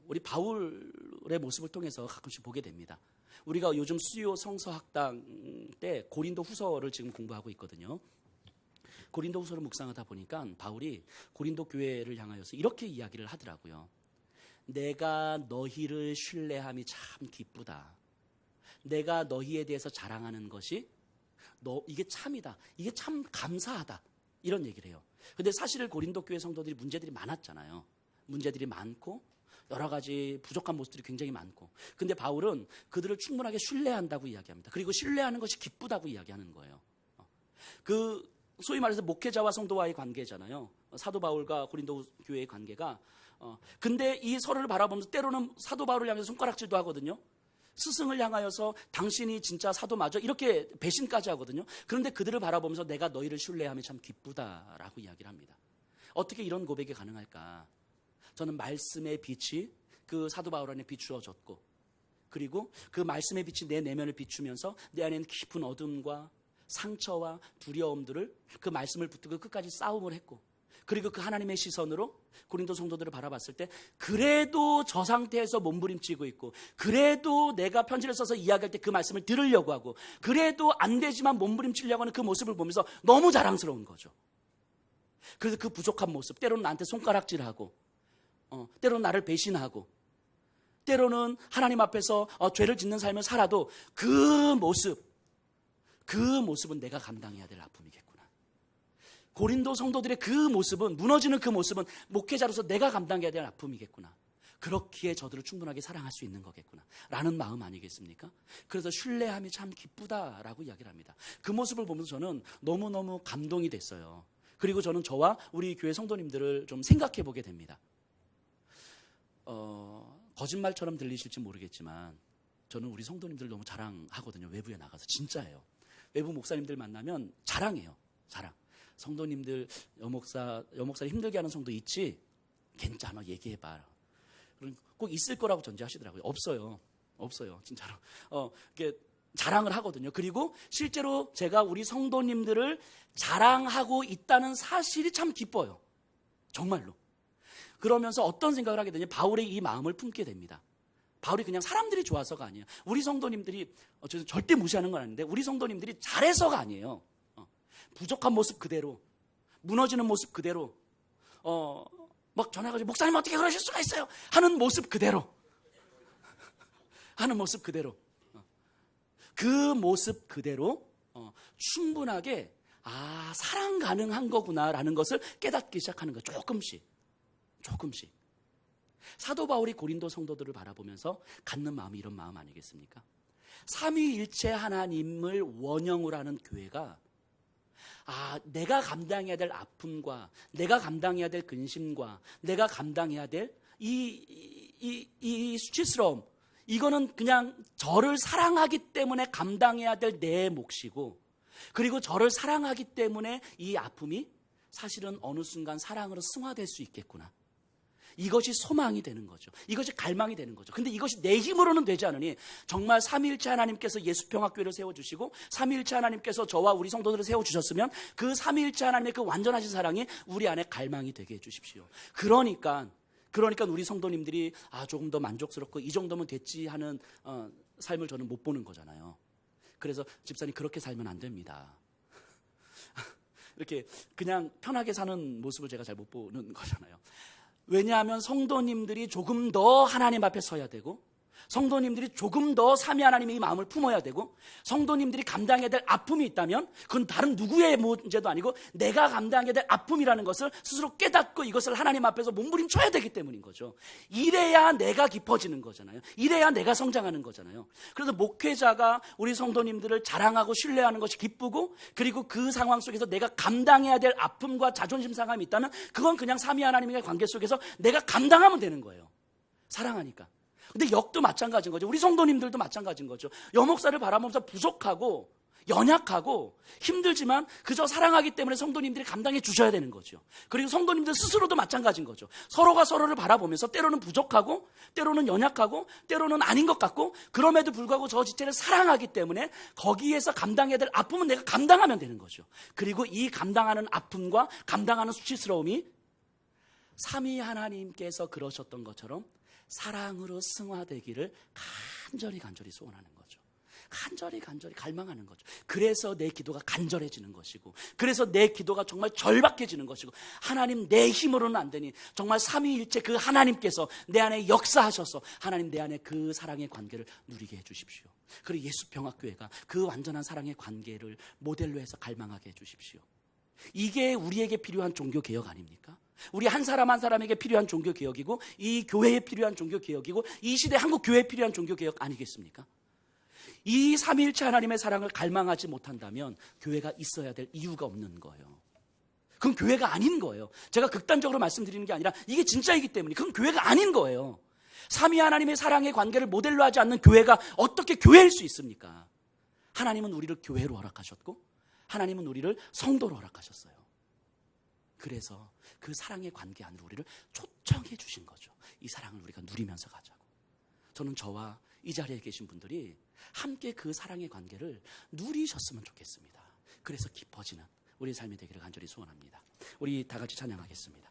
우리 바울의 모습을 통해서 가끔씩 보게 됩니다. 우리가 요즘 수요 성서학당 때 고린도 후서를 지금 공부하고 있거든요. 고린도 후서를 묵상하다 보니까 바울이 고린도 교회를 향하여서 이렇게 이야기를 하더라고요. 내가 너희를 신뢰함이 참 기쁘다. 내가 너희에 대해서 자랑하는 것이 이게 참이다. 이게 참 감사하다. 이런 얘기를 해요. 근데 사실 고린도 교회 성도들이 문제들이 많았잖아요. 문제들이 많고 여러 가지 부족한 모습들이 굉장히 많고, 근데 바울은 그들을 충분하게 신뢰한다고 이야기합니다. 그리고 신뢰하는 것이 기쁘다고 이야기하는 거예요. 그 소위 말해서 목회자와 성도와의 관계잖아요. 사도 바울과 고린도 교회의 관계가. 근데 이 서로를 바라보면서 때로는 사도 바울을 향해서 손가락질도 하거든요. 스승을 향하여서 당신이 진짜 사도 맞아? 이렇게 배신까지 하거든요. 그런데 그들을 바라보면서 내가 너희를 신뢰함이 참 기쁘다라고 이야기를 합니다. 어떻게 이런 고백이 가능할까? 저는 말씀의 빛이 그 사도 바울 안에 비추어졌고, 그리고 그 말씀의 빛이 내 내면을 비추면서 내 안에는 깊은 어둠과 상처와 두려움들을 그 말씀을 붙들고 끝까지 싸움을 했고, 그리고 그 하나님의 시선으로 고린도 성도들을 바라봤을 때 그래도 저 상태에서 몸부림치고 있고, 그래도 내가 편지를 써서 이야기할 때 그 말씀을 들으려고 하고, 그래도 안 되지만 몸부림치려고 하는 그 모습을 보면서 너무 자랑스러운 거죠. 그래서 그 부족한 모습, 때로는 나한테 손가락질하고, 때로는 나를 배신하고, 때로는 하나님 앞에서 죄를 짓는 삶을 살아도 그 모습은 내가 감당해야 될 아픔이겠구나. 고린도 성도들의 그 모습은, 무너지는 그 모습은 목회자로서 내가 감당해야 될 아픔이겠구나. 그렇기에 저들을 충분하게 사랑할 수 있는 거겠구나 라는 마음 아니겠습니까? 그래서 신뢰함이 참 기쁘다라고 이야기를 합니다. 그 모습을 보면서 저는 너무너무 감동이 됐어요. 그리고 저는 저와 우리 교회 성도님들을 좀 생각해 보게 됩니다. 거짓말처럼 들리실지 모르겠지만 저는 우리 성도님들 너무 자랑하거든요. 외부에 나가서. 진짜예요. 외부 목사님들 만나면 자랑해요. 자랑. 성도님들, 여목사를 힘들게 하는 성도 있지? 괜찮아, 얘기해봐. 꼭 있을 거라고 전제하시더라고요. 없어요. 진짜로. 이렇게 자랑을 하거든요. 그리고 실제로 제가 우리 성도님들을 자랑하고 있다는 사실이 참 기뻐요. 정말로. 그러면서 어떤 생각을 하게 되냐, 바울의 이 마음을 품게 됩니다. 바울이 그냥 사람들이 좋아서가 아니에요. 우리 성도님들이, 절대 무시하는 건 아닌데, 우리 성도님들이 잘해서가 아니에요. 부족한 모습 그대로, 무너지는 모습 그대로, 막 전화가지고 목사님 어떻게 그러실 수가 있어요? 하는 모습 그대로, 그 모습 그대로 충분하게 사랑 가능한 거구나라는 것을 깨닫기 시작하는 거예요. 조금씩. 사도 바울이 고린도 성도들을 바라보면서 갖는 마음이 이런 마음 아니겠습니까? 삼위일체 하나님을 원형으로 하는 교회가 내가 감당해야 될 아픔과 내가 감당해야 될 근심과 내가 감당해야 될 이 수치스러움, 이거는 그냥 저를 사랑하기 때문에 감당해야 될 내 몫이고, 그리고 저를 사랑하기 때문에 이 아픔이 사실은 어느 순간 사랑으로 승화될 수 있겠구나. 이것이 소망이 되는 거죠. 이것이 갈망이 되는 거죠. 근데 이것이 내 힘으로는 되지 않으니 정말 삼위일체 하나님께서 예수평화교회를 세워주시고 삼위일체 하나님께서 저와 우리 성도들을 세워주셨으면 그 삼위일체 하나님의 그 완전하신 사랑이 우리 안에 갈망이 되게 해주십시오. 그러니까 우리 성도님들이 조금 더 만족스럽고 이 정도면 됐지 하는 삶을 저는 못 보는 거잖아요. 그래서 집사님 그렇게 살면 안 됩니다. 이렇게 그냥 편하게 사는 모습을 제가 잘 못 보는 거잖아요. 왜냐하면 성도님들이 조금 더 하나님 앞에 서야 되고, 성도님들이 조금 더 삼위 하나님의 이 마음을 품어야 되고, 성도님들이 감당해야 될 아픔이 있다면 그건 다른 누구의 문제도 아니고 내가 감당해야 될 아픔이라는 것을 스스로 깨닫고 이것을 하나님 앞에서 몸부림쳐야 되기 때문인 거죠. 이래야 내가 깊어지는 거잖아요. 이래야 내가 성장하는 거잖아요. 그래서 목회자가 우리 성도님들을 자랑하고 신뢰하는 것이 기쁘고, 그리고 그 상황 속에서 내가 감당해야 될 아픔과 자존심 상함이 있다면 그건 그냥 삼위 하나님의 관계 속에서 내가 감당하면 되는 거예요. 사랑하니까. 근데 역도 마찬가지인 거죠. 우리 성도님들도 마찬가지인 거죠. 여목사를 바라보면서 부족하고 연약하고 힘들지만 그저 사랑하기 때문에 성도님들이 감당해 주셔야 되는 거죠. 그리고 성도님들 스스로도 마찬가지인 거죠. 서로가 서로를 바라보면서 때로는 부족하고 때로는 연약하고 때로는 아닌 것 같고, 그럼에도 불구하고 저 지체를 사랑하기 때문에 거기에서 감당해야 될 아픔은 내가 감당하면 되는 거죠. 그리고 이 감당하는 아픔과 감당하는 수치스러움이 삼위 하나님께서 그러셨던 것처럼 사랑으로 승화되기를 간절히 소원하는 거죠. 간절히 갈망하는 거죠. 그래서 내 기도가 간절해지는 것이고, 그래서 내 기도가 정말 절박해지는 것이고, 하나님 내 힘으로는 안 되니 정말 삼위일체 그 하나님께서 내 안에 역사하셔서 하나님 내 안에 그 사랑의 관계를 누리게 해주십시오. 그리고 예수평화교회가 그 완전한 사랑의 관계를 모델로 해서 갈망하게 해주십시오. 이게 우리에게 필요한 종교개혁 아닙니까? 우리 한 사람 한 사람에게 필요한 종교개혁이고 이 교회에 필요한 종교개혁이고 이 시대 한국 교회에 필요한 종교개혁 아니겠습니까? 이 삼위일체 하나님의 사랑을 갈망하지 못한다면 교회가 있어야 될 이유가 없는 거예요. 그건 교회가 아닌 거예요. 제가 극단적으로 말씀드리는 게 아니라 이게 진짜이기 때문에 그건 교회가 아닌 거예요. 삼위 하나님의 사랑의 관계를 모델로 하지 않는 교회가 어떻게 교회일 수 있습니까? 하나님은 우리를 교회로 허락하셨고 하나님은 우리를 성도로 허락하셨어요. 그래서 그 사랑의 관계 안으로 우리를 초청해 주신 거죠. 이 사랑을 우리가 누리면서 가자고. 저는 저와 이 자리에 계신 분들이 함께 그 사랑의 관계를 누리셨으면 좋겠습니다. 그래서 깊어지는 우리의 삶이 되기를 간절히 소원합니다. 우리 다 같이 찬양하겠습니다.